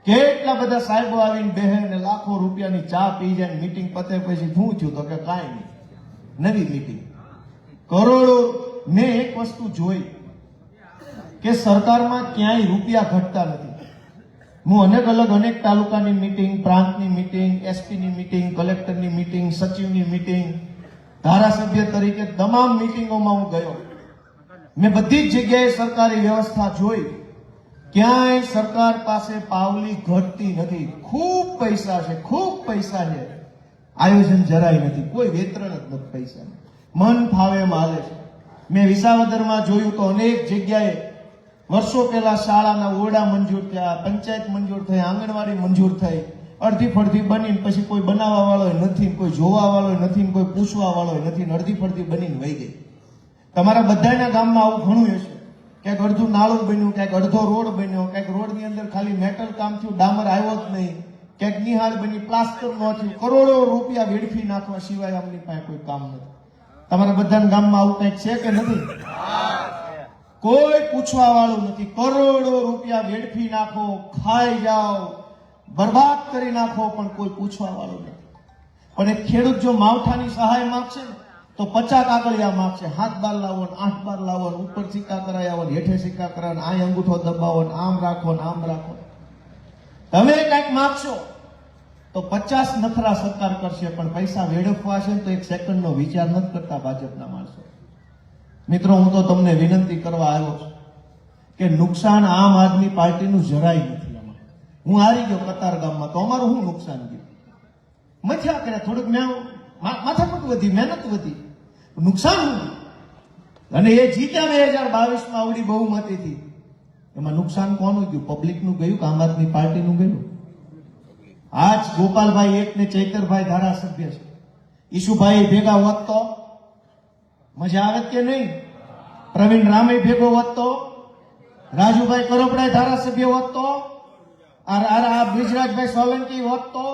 કેટલા બધા સાહેબો આવીને બેહે ને લાખો રૂપિયાની ચા પી જાય. મીટિંગ પતે પછી શું થયું તો કે કાંઈ નહીં, નવી મીટિંગ, કરોડો. મેં એક વસ્તુ જોઈ કે સરકારમાં ક્યાંય રૂપિયા ઘટતા નથી. હું અનેક તાલુકાની મીટિંગ, પ્રાંતની મીટિંગ, એસપીની મીટિંગ, કલેક્ટરની મીટિંગ, સચિવની મીટિંગ, ધારાસભ્ય તરીકે તમામ મીટિંગોમાં હું ગયો. મેં બધી જ જગ્યાએ સરકારી વ્યવસ્થા જોઈ, ક્યાંય સરકાર પાસે પાવલી ઘટતી નથી. ખૂબ પૈસા છે, ખૂબ પૈસા છે, આયોજન જરાય નથી, કોઈ વેતરણ જ નથી પૈસા, મન ફાવે એમ હાલે છે. મેં વિસાવદરમાં જોયું તો અનેક જગ્યાએ વર્ષો પહેલા શાળાના ઓરડા મંજૂર થયા, પંચાયત મંજૂર થઈ, આંગણવાડી મંજૂર થઈ, અડધી ફડધી બની, પછી કોઈ બનાવવા વાળો નથી, કોઈ જોવા વાળો નથી, કોઈ પૂછવા વાળો નથી, અડધી ફડધી બનીને વહી ગઈ. તમારા બધાના ગામમાં આવું ઘણું હશે, ક્યાંક અડધું નાળું બન્યું, ક્યાંક અડધો રોડ બન્યો, ક્યાંક રોડની અંદર ખાલી મેટલ કામ થયું, ડામર આવ્યો જ નહીં, ક્યાંક નિહાળ બની, પ્લાસ્ટર ન થયું, કરોડો રૂપિયા વેડફી નાખવા સિવાય આમની પાસે કોઈ કામ નથી. તમારા બધાના ગામમાં આવું કંઈક છે કે નથી? કોઈ પૂછવા વાળું નથી. કરોડો રૂપિયા વેડફી નાખો, ખાઈ જાઓ, બરબાદ કરી નાખો, પણ કોઈ પૂછવા વાળું નથી. પણ એક ખેડૂત જો માવઠાની સહાય માંગશે ને તો 50 કાગળિયા માંગશે. 7 બાર લાવો, 8 બાર લાવો, ઉપર સિક્કા કરાયા, હેઠે સિક્કા કરાવો, આ અંગૂઠો દબાવો, આમ રાખો, આમ રાખો. તમે કંઈક માંગશો તો 50 નખરા સરકાર કરશે, પણ પૈસા વેડફવા છે તો એક સેકન્ડનો વિચાર નથી કરતા ભાજપના માણસો. મિત્રો, હું તો તમને વિનંતી કરવા આવ્યો છું કે નુકસાન આમ આદમી પાર્ટીનું જરાય નથી. આમાં હું હારી ગયો કતાર ગામમાં, તો અમારું શું નુકસાન ગયું? મથ્યા કરે, થોડુંક માથાકૂટ વધી, મહેનત વધી, નુકસાન શું? અને એ જીત્યા 2022માં આવડી બહુમતીથી. એમાં નુકસાન કોનું ગયું? પબ્લિકનું ગયું કે આમ આદમી પાર્ટીનું ગયું? આજ ગોપાલભાઈ એક ને ચૈતરભાઈ ધારાસભ્ય છે. ઈશુભાઈ ભેગા હોત તો મજા આવે કે નહીં? પ્રવીણ રામે ભેગો હોત તો, રાજુભાઈ કરોપડા ધારાસભ્ય હોત તો, આ બ્રિજરાજભાઈ સોલંકી હોત તો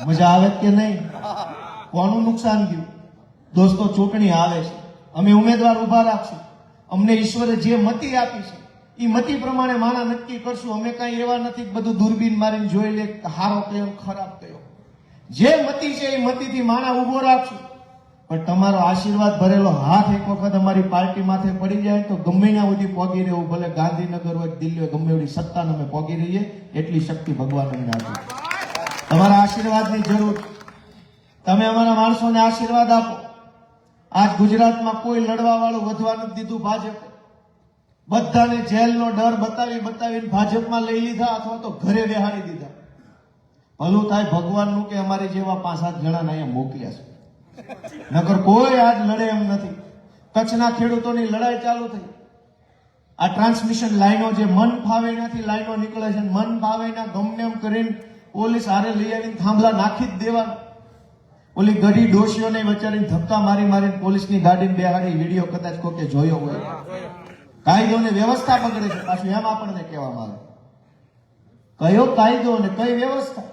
મજા આવે કે નહીં? કોનું નુકસાન ગયું? દોસ્તો, ચૂંટણી આવે છે, અમે ઉમેદવાર ઉભા રાખશું, અમને ઈશ્વરે જે મતી આપી છે એ મતી પ્રમાણે માણા નક્કી કરશું. અમે કઈ એવા નથી કે બધું દૂરબીન મારીને જોઈ લે હારો કયો ખરાબ કયો. જે મતી છે એ મતીથી માણા ઉભો રાખશું. પણ તમારો આશીર્વાદ ભરેલો હાથ એક વખત અમારી પાર્ટી માથે પડી જાય તો ગમે ત્યાં સુધી પોગી રહેવું, ભલે ગાંધીનગર હોય, દિલ્હી હોય, ગમે એવી સત્તાને અમે પોગી રહીએ, એટલી શક્તિ ભગવાન અમને આપે. તમારા આશીર્વાદની જરૂર. તમે અમારા માણસોને આશીર્વાદ આપો. આજ ગુજરાતમાં કોઈ લડવા વાળું વધવા નથી દીધું ભાજપે. બધાને જેલનો ડર બતાવીને ભાજપમાં લઈ લીધા અથવા તો ઘરે બેહાડી દીધા. ભલું થાય ભગવાનનું કે અમારી જેવા 5-7 જણાને અહીંયા મોકલ્યા છે, નકર કોઈ આજ લડે એમ નથી. કચ્છના ખેડૂતોની લડાઈ ચાલુ થઈ. આ ટ્રાન્સમિશન લાઈનો જે મન ફાવે એનાથી લાઈનો નીકળે છે, મન ફાવે એના ગમે એમ કરીને પોલીસ હારે લઈ આવીને થાંભલા નાખી જ દેવાના. ઓલી ગઢી ડોશીઓને બચારીને ધક્કા મારીને પોલીસની ગાડીને બેહાડી વિડીયો કદાચ કોકે જોયો હોય. કાયદો ને વ્યવસ્થા બગડે છે. પાછું એમ આપણને કહેવામાં આવે કયો કાયદો ને કઈ વ્યવસ્થા?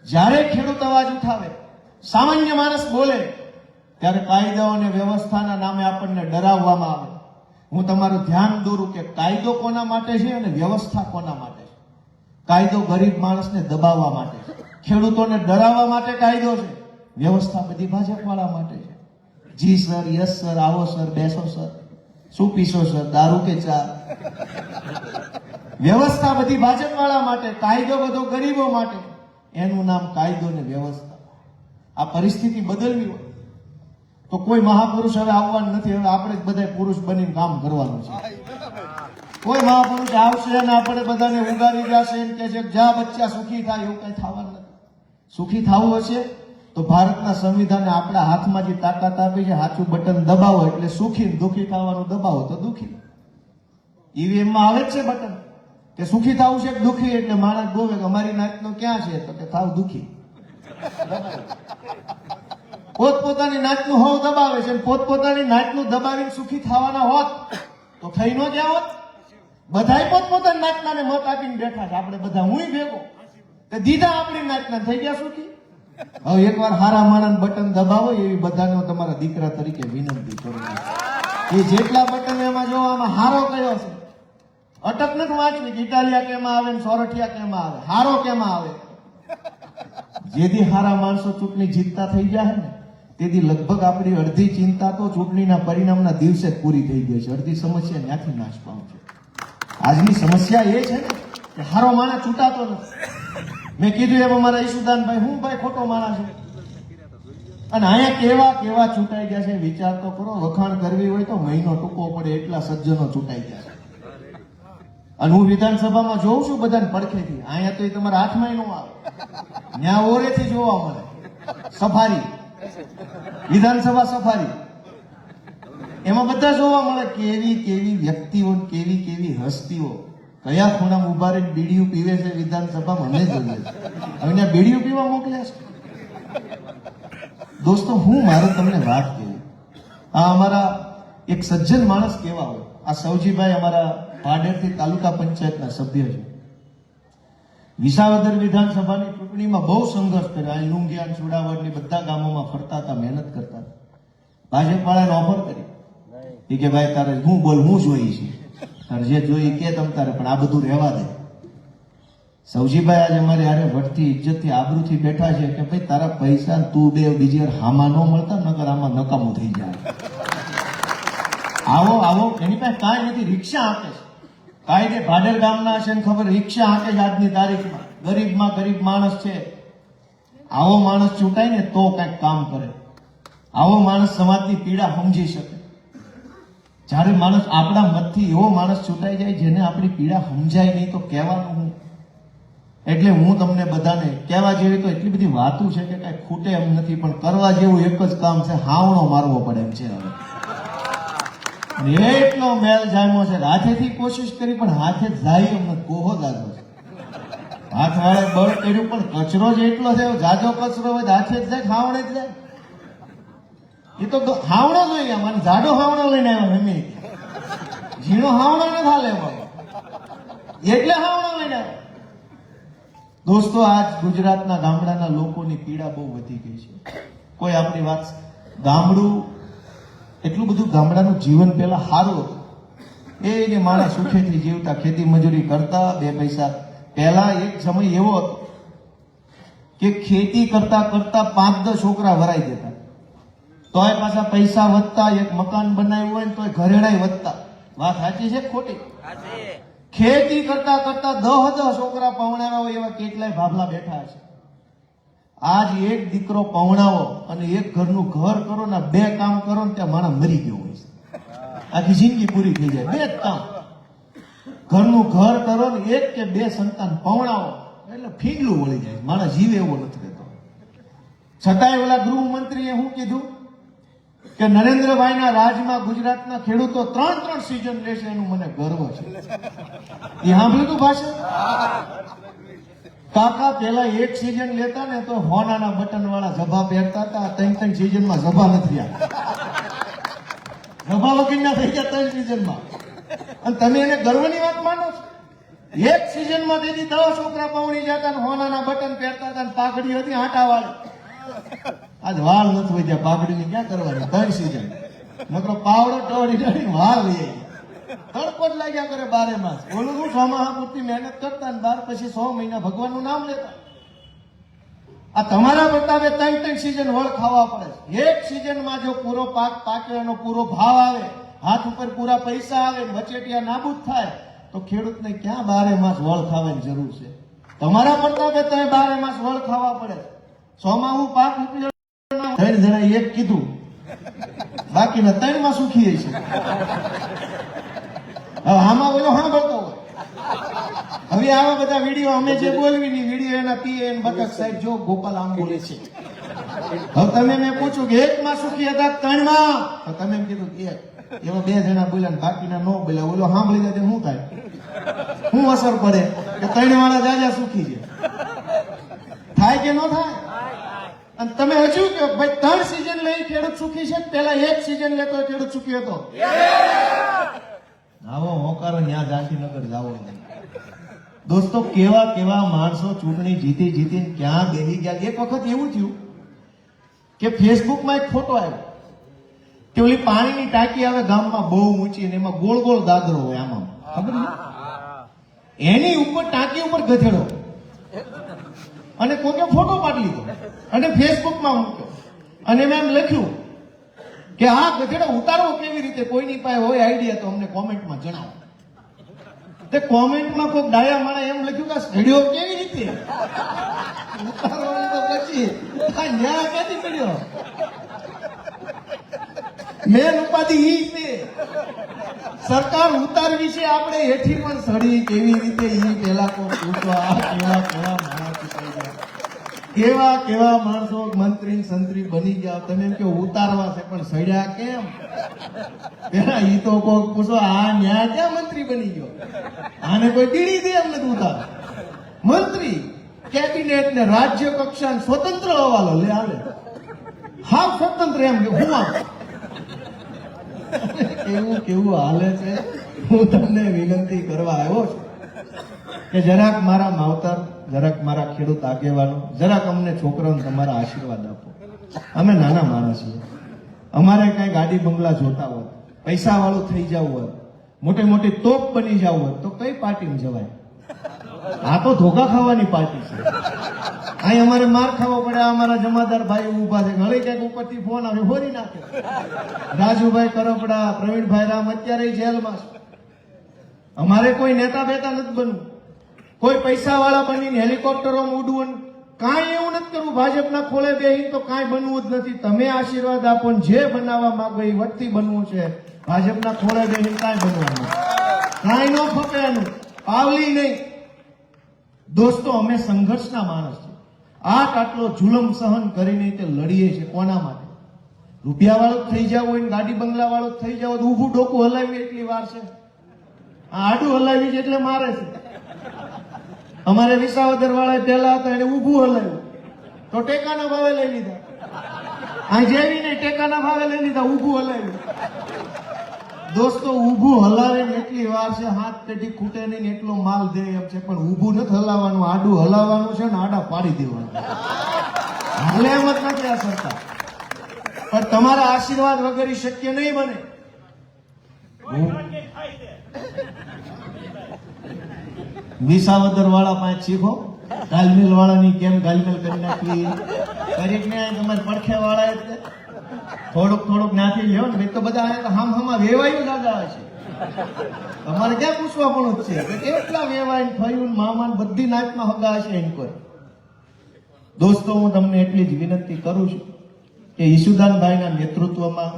જ્યારે ખેડૂત અવાજ ઉઠાવે, સામાન્ય માણસ બોલે, ત્યારે કાયદા અને વ્યવસ્થાના નામે આપણને ડરાવવામાં આવે. હું તમારું ધ્યાન દોરું કે કાયદો કોના માટે છે અને વ્યવસ્થા કોના માટે છે? કાયદો ગરીબ માણસને દબાવવા માટે છે, ખેડૂતોને ડરાવવા માટે કાયદો છે. વ્યવસ્થા બધી ભાજપવાળા માટે છે. જી સર, યસ સર, આવો સર, બેસો સર, શું પીશો સર, દારૂ કે ચા? વ્યવસ્થા બધી ભાજપવાળા માટે, કાયદો બધો ગરીબો માટે. એનું નામ કાયદો ને વ્યવસ્થા. આ પરિસ્થિતિ બદલવી હોય તો કોઈ મહાપુરુષ હવે આવવાનું નથી. હવે આપણે જ બધા પુરુષ બનીને કામ કરવાનું છે. કોઈ મહાપુરુષ આવશે અને આપણે બધાને ઉગારી જશે કે છે જા બચ્ચા સુખી થાય, એવું કઈ થવાનું નથી. સુખી થવું હશે તો ભારતના સંવિધાને આપણા હાથમાં જે તાકાત આપી છે, સાચું બટન દબાવો એટલે સુખી, દુખી થવાનું દબાવો તો દુખી. ઈવીએમ માં આવે જ છે બટન કે સુખી થવું છે કે દુખી, એટલે માણસ ગોવે કે અમારી નાતનો ક્યાં છે તો કે થાવ દુખી. પોતપોતાની નાતનું હોવ દબાવે છે, પોતપોતાની નાતનું દબાવીને સુખી થવાના હોત તો થઈ ન ગયા હોત. બધાય પોતપોતાની નાતનાને મત આપીને બેઠા છે. આપણે બધા હુંય ભેગો કે દીધા આપણી નાતના, થઈ ગયા સુખી. હવે એકવાર હારા માણસ બટન દબાવો એવી બધાને તમારા દીકરા તરીકે વિનંતી કરું. એ જેટલા બટન એમાં જો આમાં હારો કયો છે, અટક નથી વાંચવી કે ઇટાલિયા કેમાં આવે ને સોરઠિયા કેમાં આવે, હારો કેમાં આવે. જેથી હારા માણસો ચૂંટણી જીતતા થઈ જાય ને તેથી લગભગ આપણી અડધી ચિંતા તો ચૂંટણીના પરિણામના દિવસે જ પૂરી થઈ ગઈ છે. અડધી સમસ્યા ત્યાંથી નાશ પામશે. આજની સમસ્યા એ છે ને કે હારો માણસ ચૂંટાતો નથી. મેં કીધું એમ અમારા ઈશુદાનભાઈ, હું ભાઈ ખોટો માણસ છે, અને અહીંયા કેવા કેવા ચૂંટાઈ ગયા છે વિચાર તો કરો. વખાણ કરવી હોય તો મહિનો ટૂંકો પડે એટલા સજ્જનો ચૂંટાઈ ગયા છે. અને હું વિધાનસભામાં જોઉં છું બધાને પડખેથી. અહીંયા તો એ તમારા હાથમાં ન આવે, ત્યાં ઓરેથી જોવા મળે. સફારી, વિધાનસભા સફારી, એમાં બધા જોવા મળે. કેવી કેવી વ્યક્તિઓ, કેવી કેવી હસ્તીઓ કયા ખૂણામાં ઉભા રહીને બીડીયું પીવે છે વિધાનસભામાં અમે જોઈએ છે. હવે ત્યાં બીડીયું પીવા મોકલે છે. દોસ્તો, હું મારે તમને વાત કહી, આ અમારા એક સજ્જન માણસ કેવા હોય. આ સૌજીભાઈ અમારા ભાડેરથી તાલુકા પંચાયતના સભ્ય છે. વિસાવદર વિધાનસભાની ચૂંટણીમાં બહુ સંઘર્ષ કર્યો. આ લુંગિયાન, સુડાવડની બધા ગામોમાં ફરતા હતા, મહેનત કરતા હતા. ભાજપવાળાને ઓફર કરી કે ભાઈ તારે હું બોલ, હું જોઈ છે, તારે જે જોઈ કે તમ તારે, પણ આ બધું રહેવા દે. સૌજીભાઈ આજે અમારે યારે વટથી, ઇજ્જતથી, આબરૂથી બેઠા છે કે ભાઈ તારા પૈસા તું બે બીજી વાર હામાં ન મળતા, નકર આમાં નકામું થઈ જાય. આવો આવો, એની પાસે કાંઈ નથી, રિક્ષા આપે છે. કાંઈ કે ભાડેર ગામના છે ને ખબર, રિક્ષા આપે છે આજની તારીખમાં. ગરીબમાં ગરીબ માણસ છે. આવો માણસ ચૂંટાય ને તો કંઈક કામ કરે. આવો માણસ સમાજની પીડા સમજી શકે. જ્યારે માણસ આપણા મતથી એવો માણસ ચૂંટાઈ જાય જેને આપણી પીડા સમજાય નહીં તો કહેવાનું હું. એટલે હું તમને બધાને કહેવા જેવી તો એટલી બધી વાતો છે કે કઈ ખૂટે એમ નથી, પણ કરવા જેવું એક જ કામ છે, હાવણો મારવો પડે એમ છે. હવે એટલો મેલ જામ્યો છે, હાથેથી કોશિશ કરી પણ હાથે જાય એમ નથી. કોહો જાજો છે, હાથ વાળે બળ કર્યું પણ કચરો જ એટલો છે. જાજો કચરો હોય હાથે જ જાય, હાવણે જ જાય. એ તો હાવણો જોઈએ, મને જાડો હાવણો લઈને આવ્યો. એમ ઝીણો હાવણો ન થાલે એટલે હાવણો લઈને આવ્યો. દોસ્તો, આજ ગુજરાતના ગામડાના લોકોની પીડા બહુ વધી ગઈ છે. કોઈ આપણી વાત, ગામડું એટલું બધું, ગામડાનું જીવન પહેલા સારું હતું. એ માણસ સુખેથી જીવતા, ખેતી મજૂરી કરતા, બે પૈસા. પહેલા એક સમય એવો હતો કે ખેતી કરતા કરતા 5-10 છોકરા વરાઈ દેતા, તોય પાછા પૈસા વધતા. એક મકાન બનાવ્યું હોય ને તોય ઘરેણાય વધતા. વાત સાચી છે ખોટી? ખેતી કરતા કરતા 10 છોકરા પવણાવ્યા હોય એવા કેટલાય ભાભલા બેઠા છે. આજ એક દીકરો પવણાવો અને એક ઘરનું ઘર કરો ને 2 કામ કરો ને ત્યાં માણસ મરી ગયો હોય છે. આખી જિંદગી પૂરી થઈ જાય. 2 જ કામ, ઘરનું ઘર કરો ને 1 કે 2 સંતાન પવણાવો એટલે ફીગલું વળી જાય. માણસ જીવે એવો નથી રહેતો. છતાંય ઓલા ગૃહમંત્રીએ શું કીધું કે નરેન્દ્રભાઈના રાજમાં ગુજરાતના ખેડૂતો 3 સિઝન લેશે, એનું મને ગર્વ છે. એ સાંભળ્યું તું ભાષણ? કાકા પેલા 1 સિઝન લેતા ને તો હોનાના બટન વાળા ઝભા પહેરતા હતા. 3 સિઝનમાં ઝભા નથી આવ્યા. ઝભા વગરના થઈ ગયા 3 સિઝનમાં. અને તમે એને ગર્વની વાત માનો છો? 1 સિઝનમાં તેથી 10 છોકરા પવણી જતા ને હોનાના બટન પહેરતા હતા, પાઘડી હતી આટા વાળી. આજ વાળ નથી હોય ત્યાં પાઘડીની ક્યાં કરવાની? 3 સિઝન નકરો પાવડો ટોળી ટોળી વાળ લઈ આવી. તડકો જ લાગ્યા કરે 12 માસ. ઓલું શું 6 માહ પૂરતી મહેનત કરતા ને 12 પછી 100 મહિના ભગવાનનું નામ લેતા. આ તમારા પ્રતાપે 3 સિઝન વળ ખાવા પડે છે. 1 સિઝનમાં જો પૂરો પાક પાકે, એનો પૂરો ભાવ આવે, હાથ ઉપર પૂરા પૈસા આવે, વચેટિયા નાબૂદ થાય તો ખેડૂતને ક્યાં 12 માસ વળ ખાવાની જરૂર છે? તમારા પ્રતાપે 12 માસ વળ ખાવા પડે. 100 માં હું પાક ઉપલ્યો 3 જણા 1 કીધું, બાકીના 3 માં સુખી છે. હવે આમાં બોલો સાંભળતો હોય. હવે આવા બધા વિડીયો અમે જે બોલવી ની વિડીયો એના પીએન બતક સાહેબ જો ગોપાલ આમ બોલે છે. હવે તમે મેં પૂછ્યું કે 1 માં સુખી હતા 3 માં, તો તમે એમ કીધું કે 1. એમાં 2 જણા બોલ્યા ને બાકીના નો બોલ્યા. ઓલો સાંભળી જાય શું થાય? શું અસર પડે કે 3 વાળા જાજા સુખી છે? થાય કે ન થાય? અને તમે હજુ કહો ભાઈ 3 સિઝન લઈ ખેડૂત સુખી છે, પેલા 1 સિઝન લેતો ખેડૂત સુખી હતો. આવો હોકારો ત્યાં ગાંધીનગર જાવો. દોસ્તો, કેવા કેવા માણસો ચૂંટણી જીતી જીતીને ક્યાં બેસી ગયા. એક વખત એવું થયું કે ફેસબુકમાં એક ફોટો આવ્યો કે ઓલી પાણીની ટાંકી આવે ગામમાં બહુ ઊંચી ને એમાં ગોળ ગોળ દાદરો હોય, આમાં ખબર ને, એની ઉપર ટાંકી ઉપર ગધેડો, અને કોકે ફોટો પાડી લીધો અને ફેસબુકમાં મૂક્યો. અને મેં એમ લખ્યું કે આ ગધેડો ઉતારવો કેવી રીતે? કોઈની પાસે હોય આઈડિયા તો અમને કોમેન્ટમાં જણાવો. તે કોમેન્ટમાં કોઈ ડાયા માણા એમ લખ્યું કે સડ્યો કેવી રીતે ઉતારવાનું તો પછી આ ન્યાય ક્યાંથી મળ્યો? મેન ઉપાધિ ઈ છે સરકાર ઉતારવી છે આપણે હેઠી પણ સડી કેવી રીતે ઈ પેલા કોઈ પૂછવા કેવા કેવા માણસો મંત્રી સંત્રી બની ગયા તમે એમ કે ઉતારવા છે પણ સડ્યા કેમ? પેલા ઈ તો કોઈ પૂછો આ ન્યાય ક્યાં મંત્રી બની ગયો? આને કોઈ બીડી દે એમ નથી ઉતાર. મંત્રી કેબિનેટ ને રાજ્ય કક્ષા સ્વતંત્ર હવાલો લે આવે હાવ સ્વતંત્ર એમ કે હું કેવું કેવું હાલે છે. હું તમને વિનંતી કરવા આવ્યો છું કે જરાક મારા માવતર, જરાક મારા ખેડૂત આગેવાનો, જરાક અમને છોકરાઓને તમારા આશીર્વાદ આપો. અમે નાના માણસ છીએ, અમારે કઈ ગાડી બંગલા જોતા હોય, પૈસા વાળું થઈ જવું હોય, મોટી મોટી તોપ બની જવું હોય તો કઈ પાર્ટીમાં જવાય? આ તો ધોકા ખાવાની પાર્ટી છે. અહીં અમારે માર ખાવો પડે. અમારા જમાદાર ભાઈ ઉભા છે, ઘણી ક્યાંક ઉપરથી ફોન આવે હોરી નાખે. રાજુભાઈ કરપડા, પ્રવીણભાઈ રામ અત્યારે જેલમાં છે. અમારે કોઈ નેતા બેતા નથી બનવું, કોઈ પૈસા વાળા બનીને હેલિકોપ્ટરોમાં ઉડવું, કાંઈ એવું નથી કરવું. ભાજપના ખોળે બેહીને તો કાંઈ બનવું જ નથી. તમે આશીર્વાદ આપો ને જે બનાવવા માંગો એ વટથી બનવું છે. ભાજપના ખોળે બેહીને કાંઈ બનવાનું, કાંઈ ન ફપે એનું પાવલી નહીં. દોસ્તો, અમે સંઘર્ષના માણસ છીએ. આટલો જુલમ સહન કરીને તે લડીએ છીએ. કોના માટે? રૂપિયા વાળો થઈ જાવ હોય ને ગાડી બંગલા વાળો થઈ જાવ તો ઊભું ડોકું હલાવી એટલી વાર છે. આડું હલાવી છે એટલે મારે છે. અમારે વિસાવદર વાળા પહેલા હતા એને ઊભું હલાવ્યું તો ટેકાના ભાવે લઈ લીધા. આ જેવી નહીં ટેકાના ભાવે લઈ લીધા, ઊભું હલાવ્યું. દોસ્તો, ઊભું હલાવે ને એટલી વાર છે, હાથ પેઢી ખૂટે નહીં એટલો માલ દે એમ છે. પણ ઊભું નથી હલાવવાનું, આડું હલાવવાનું છે ને આડા પાડી દેવાનું. હાલે એમ જ નથી આ સરકાર. પણ તમારા આશીર્વાદ વગર શક્ય નહીં બને. વિસાવદર વાળા પાંચ શીખો, ગાલમેલ વાળાની કેમ ગાલમેલ કરી નાખવી કરીને તમારે પડખે વાળા એટલે થોડુંક નાખી લ્યો ને. તો બધા હામાં વેવાયું દાદા છે. તમારે ક્યાં પૂછવા પણ જ છે કે કેટલા વેવાય ફયું મામા બધી નાચમાં હગા હશે એમ કોઈ. દોસ્તો, હું તમને એટલી જ વિનંતી કરું છું કે ઈશુદાનભાઈના નેતૃત્વમાં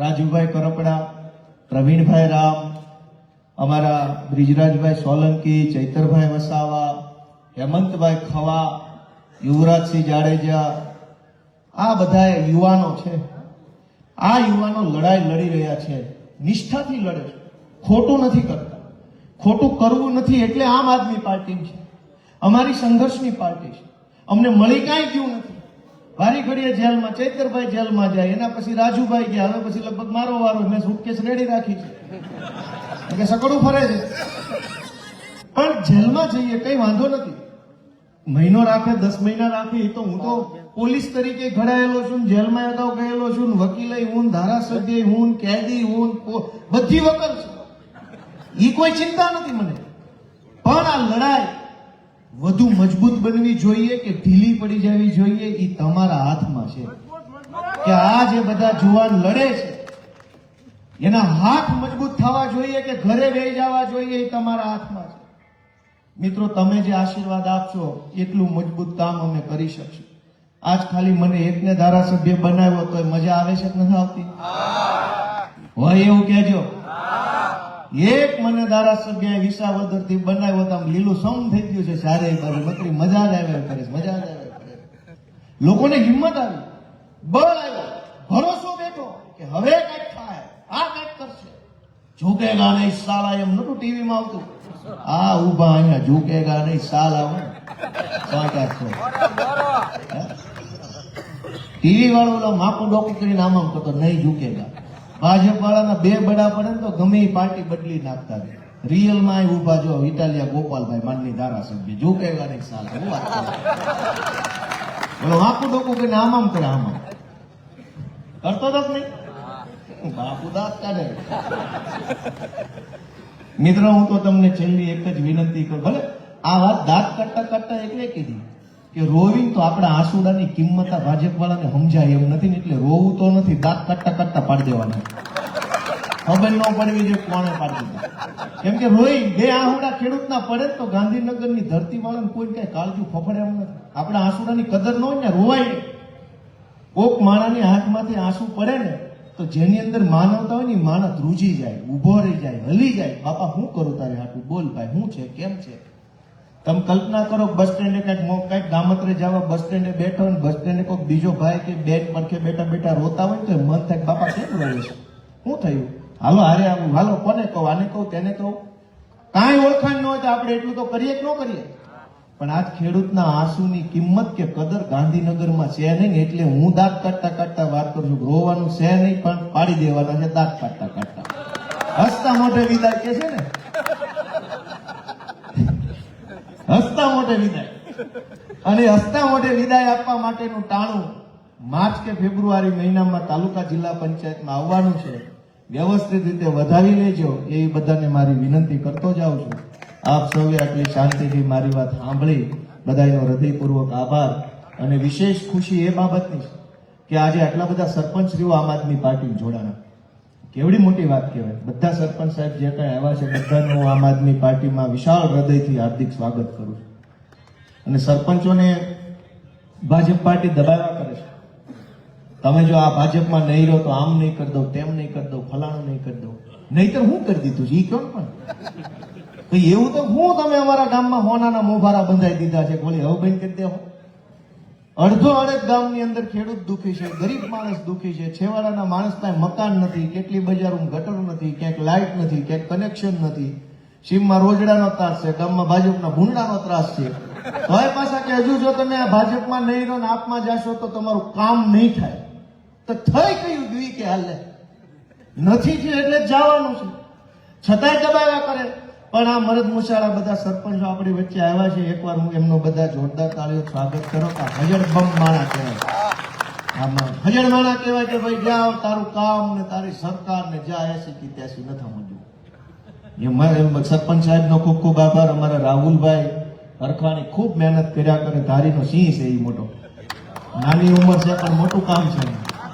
રાજુભાઈ કરપડા, પ્રવીણભાઈ રામ, અમારા બ્રિજરાજભાઈ સોલંકી, ચૈતરભાઈ વસાવા, હેમંતભાઈ ખવા, યુવરાજસિંહ જાડેજા, આ બધા યુવાનો છે. આ યુવાનો લડાઈ લડી રહ્યા છે, નિષ્ઠાથી લડે છે, ખોટું નથી કરતા. ખોટું કરવું નથી એટલે આમ આદમી પાર્ટી છે, અમારી સંઘર્ષની પાર્ટી છે. અમને મળી કાંઈ ગયું નથી. વારી ઘડીએ જેલમાં, ચૈતરભાઈ જેલમાં જાય, એના પછી રાજુભાઈ ગયા, હવે પછી લગભગ મારો વારો. મેં સુટકેસ રેડી રાખી છે કે સકડું ફરે છે. પણ જેલમાં જઈએ કઈ વાંધો નથી. મહિનો રાખે, 10 મહિના રાખે, એ તો હું તો પોલીસ તરીકે ઘડાયેલો છું, જેલમાં અગાઉ ગયેલો છું, વકીલ હું, ધારાસભ્ય હું, કેદી હું, બધી વકલ છું. એ કોઈ ચિંતા નથી મને. પણ આ લડાઈ વધુ મજબૂત બનવી જોઈએ કે ઢીલી પડી જવી જોઈએ એ તમારા હાથમાં છે. કે આ જે બધા જુવાન લડે છે એના હાથ મજબૂત થવા જોઈએ કે ઘરે બેસી જવા જોઈએ એ તમારા હાથમાં છે. મિત્રો, તમે જે આશીર્વાદ આપશો એટલું મજબૂત કામ અમે કરી શકશું. આજ ખાલી મને એકને ધારાસભ્ય બનાવ્યો તો મજા આવે છે કે નથી આવતી? હોય એવું કહેજો. એક મને ધારાસભ્ય વિસાવદર થી બનાવ્યો તો આમ લીલું સમ થઈ ગયું છે. સારે બાજુ નકરી મજા જ આવે કરે, મજા જ આવે કરે. લોકોને હિંમત આવી, બળ આવ્યો, ભરોસો બેઠો કે હવે કંઈક થાય, આ કંઈક કરશે. ઝૂકેગા નહીં સાલા એમ નતું ટીવીમાં આવતું. આ ઉભા અહીંયા ઝૂકેગા નહીં સાલા આવે ટીવી વાળો ઓલો માપું ડોકું કરીને આમ કરતો નહીં ઝૂકેગા. ભાજપ વાળાના બે બડા પડે ને તો ગમે એ પાર્ટી બદલી નાખતા. રિયલમાં ઉભા જો ઇટાલિયા ગોપાલભાઈ માનની ધારાસભ્ય ઝૂકેગા નહીં સાલા. હું વાત ઓલો માપું ડોકું કરીને આમ કરે, આમ કરતો તો નહીં. બાપુ દાંત કાઢે. મિત્રો, હું તો તમને છેલ્લી એક જ વિનંતી કરું. ભલે આ વાત દાંત કાઢતા કાઢતા એટલે કીધી કે રોવી તો આપણા આંસુડાની કિંમત આ ભાજપ વાળાને સમજાય એમ નથી ને એટલે રોવું તો નથી, દાંત કાઢતા કાઢતા પાડી દેવાના. ખબર ન પડવી જોઈએ કોણે પાડી દીધા. કેમ કે રોઈ બે આહુડા ખેડૂતના પડે તો ગાંધીનગરની ધરતી વાળાને કોઈ કઈ કાળજું ફફડે એમ નથી. આપણા આંસુડાની કદર ન હોય ને રોવાય નહીં. કોક માણાની આંખમાંથી આંસુ પડે ને તો જેની અંદર માનવતા હોય ને માણસ ધ્રુજી જાય, ઉભો રહી જાય, હલી જાય. બાપા હું કરું તારે હાટું, બોલ ભાઈ શું છે, કેમ છે. તમે કલ્પના કરો બસ સ્ટેન્ડે કઈક ગામત્રે જવા બસ સ્ટેન્ડે બેઠો ને બસ સ્ટેન્ડે કોઈક બીજો ભાઈ કે બેન પડખે બેઠા બેઠા રોતા હોય તો મન થાય બાપા કેમ રોવે છે, શું થયું, હાલો હારે આવું, હાલો કોને કહું, આને કહું, તેને કહું. કાંઈ ઓળખાણ ન હોય તો આપણે એટલું તો કરીએ કે ન કરીએ. પણ આજ ખેડૂતના આંસુની કિંમત કે કદર ગાંધીનગરમાં છે નહીં, એટલે હું દાંત કાઢતા કાઢતા વાત કરું છું. રોવાનું છે નહીં પણ પાડી દેવાના છે દાંત કાઢતા કાઢતા. હસતા મોઢે વિદાય કે છે ને, હસતા મોઢે વિદાય. અને હસતા મોઢે વિદાય આપવા માટેનું ટાણું માર્ચ કે ફેબ્રુઆરી મહિનામાં તાલુકા જિલ્લા પંચાયતમાં આવવાનું છે. વ્યવસ્થિત રીતે વધાવી લેજો એ બધાને મારી વિનંતી કરતો જાઉં છું. આપ સૌએ આટલી શાંતિથી મારી વાત સાંભળી બધાનો હૃદયપૂર્વક આભાર. અને વિશેષ ખુશી એ બાબતની કે આજે આટલા બધા સરપંચશ્રીઓ આમ આદમી પાર્ટી જોડાણા. કેવડી મોટી વાત કહેવાય. બધા સરપંચ સાહેબ જે કઈ આવ્યા છે બધાનું હું આમ આદમી પાર્ટીમાં વિશાળ હૃદયથી હાર્દિક સ્વાગત કરું છું. અને સરપંચોને ભાજપ પાર્ટી દબાવ્યા કરે છે. તમે જો આ ભાજપમાં નહીં રહો તો આમ નહીં કરી દઉં, તેમ નહીં કરી દઉં, ફલાણું નહીં કરી દઉં. નહીતર હું કરી દીધું છે એ કહો પણ. તો એવું તો હું તમે અમારા ગામમાં હોનાના મોભારા બંધાઈ દીધા છે, બોલી હવે બંધ કરી દેવો. અડધો અડધ ગામની અંદર ખેડૂત દુખી છે, ગરીબ માણસ દુખી છે, છેવાડાના માણસ પાસે મકાન નથી, કેટલી બજારોમાં ગટર નથી, ક્યાંક લાઇટ નથી, ક્યાંક કનેક્શન નથી, સીમમાં રોજડાનો ત્રાસ છે, ગામમાં ભાજપના ભૂંડાનો ત્રાસ છે. હવે પાછા કે હજુ જો તમે આ ભાજપમાં નહીં રહો ને આપમાં જાશો તો તમારું કામ નહીં થાય. તો થઈ કયું દ્વી કે હાલે નથી થયું એટલે જ જવાનું છે, છતાંય દબાવ્યા કરે. પણ આ મરદ મુશાળા બધા સરપંચો આપણી વચ્ચે આવ્યા છે. એકવાર હું એમનો બધા જોરદાર તાળીઓ સ્વાગત કરો. હજળ બમ માણા કહેવાય, આમાં હજળ માણા કહેવાય કે ભાઈ જ્યાં તારું કામ ને તારી સરકાર ને જ્યાં 80-83 નથી સમજ્યું. સરપંચ સાહેબ નો ખૂબ ખૂબ આભાર. અમારા રાહુલભાઈ હરખવાની ખૂબ મહેનત કર્યા કરે. ધારીનો સિંહ છે એ મોટો, નાની ઉંમર છે પણ મોટું કામ છે.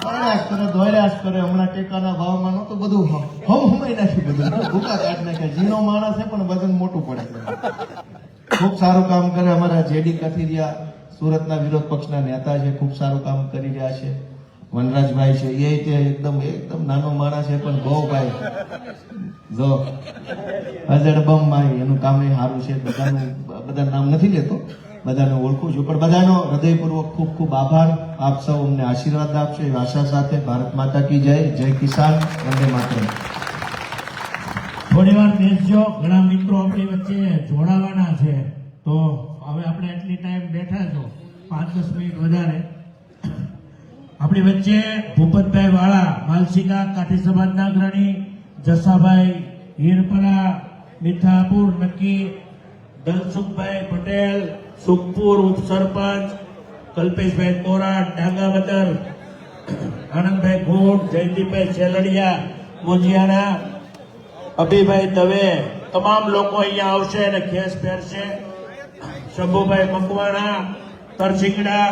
પ્રયાસ કરે, દોડ્યાસ કરે. હમણાં ટેકાના ભાવમાં નહોતું બધું હમાઈ નાખ્યું, બધું ભૂકા કાઢ નાખ્યા. ઝીણો માણસ છે પણ વજન મોટું પડે. ખૂબ સારું કામ કરે. અમારા જેડી કથિરિયા સુરતના વિરોધ પક્ષના નેતા છે, ખૂબ સારું કામ કરી રહ્યા છે. વનરાજભાઈ છે એ એકદમ નાનો માણસ છે પણ બહુ ભાઈ જો અજડબમ ભાઈ એનું કામ એ સારું છે. બધા નામ નથી લેતો, બધાને ઓળખું છું, પણ બધાનો હૃદયપૂર્વક ખૂબ ખૂબ આભાર. આપ સૌ અમને આશીર્વાદ આપશો એ આશા સાથે ભારત માતા કી જય. જય કિસાન, વંદે માતરમ. થોડી વાર બેસજો, ઘણા મિત્રો આપણી વચ્ચે જોડાવાના છે. તો હવે આપણે એટલી ટાઈમ બેઠા છો, 5-10 મિનિટ વધારે. આપણી વચ્ચે ભૂપતભાઈ વાળા માલસીકા કાઠી સમાજના અગ્રણી, જસાભાઈ હીરપરા મીઠાપુર નક્કી, ધનસુખભાઈ પટેલ સુખપુર ઉપસરપંચ, કલ્પેશભાઈ કોરાટ ડાંગાવદર, આનંદભાઈ ઘોડ, જયદીપભાઈ છેલડિયા મોજિયાના, અભિભાઈ દવે, તમામ લોકો અહીંયા આવશે અને ખેસ પહેરશે. શંભુભાઈ મકવાણા તરસિંગડા.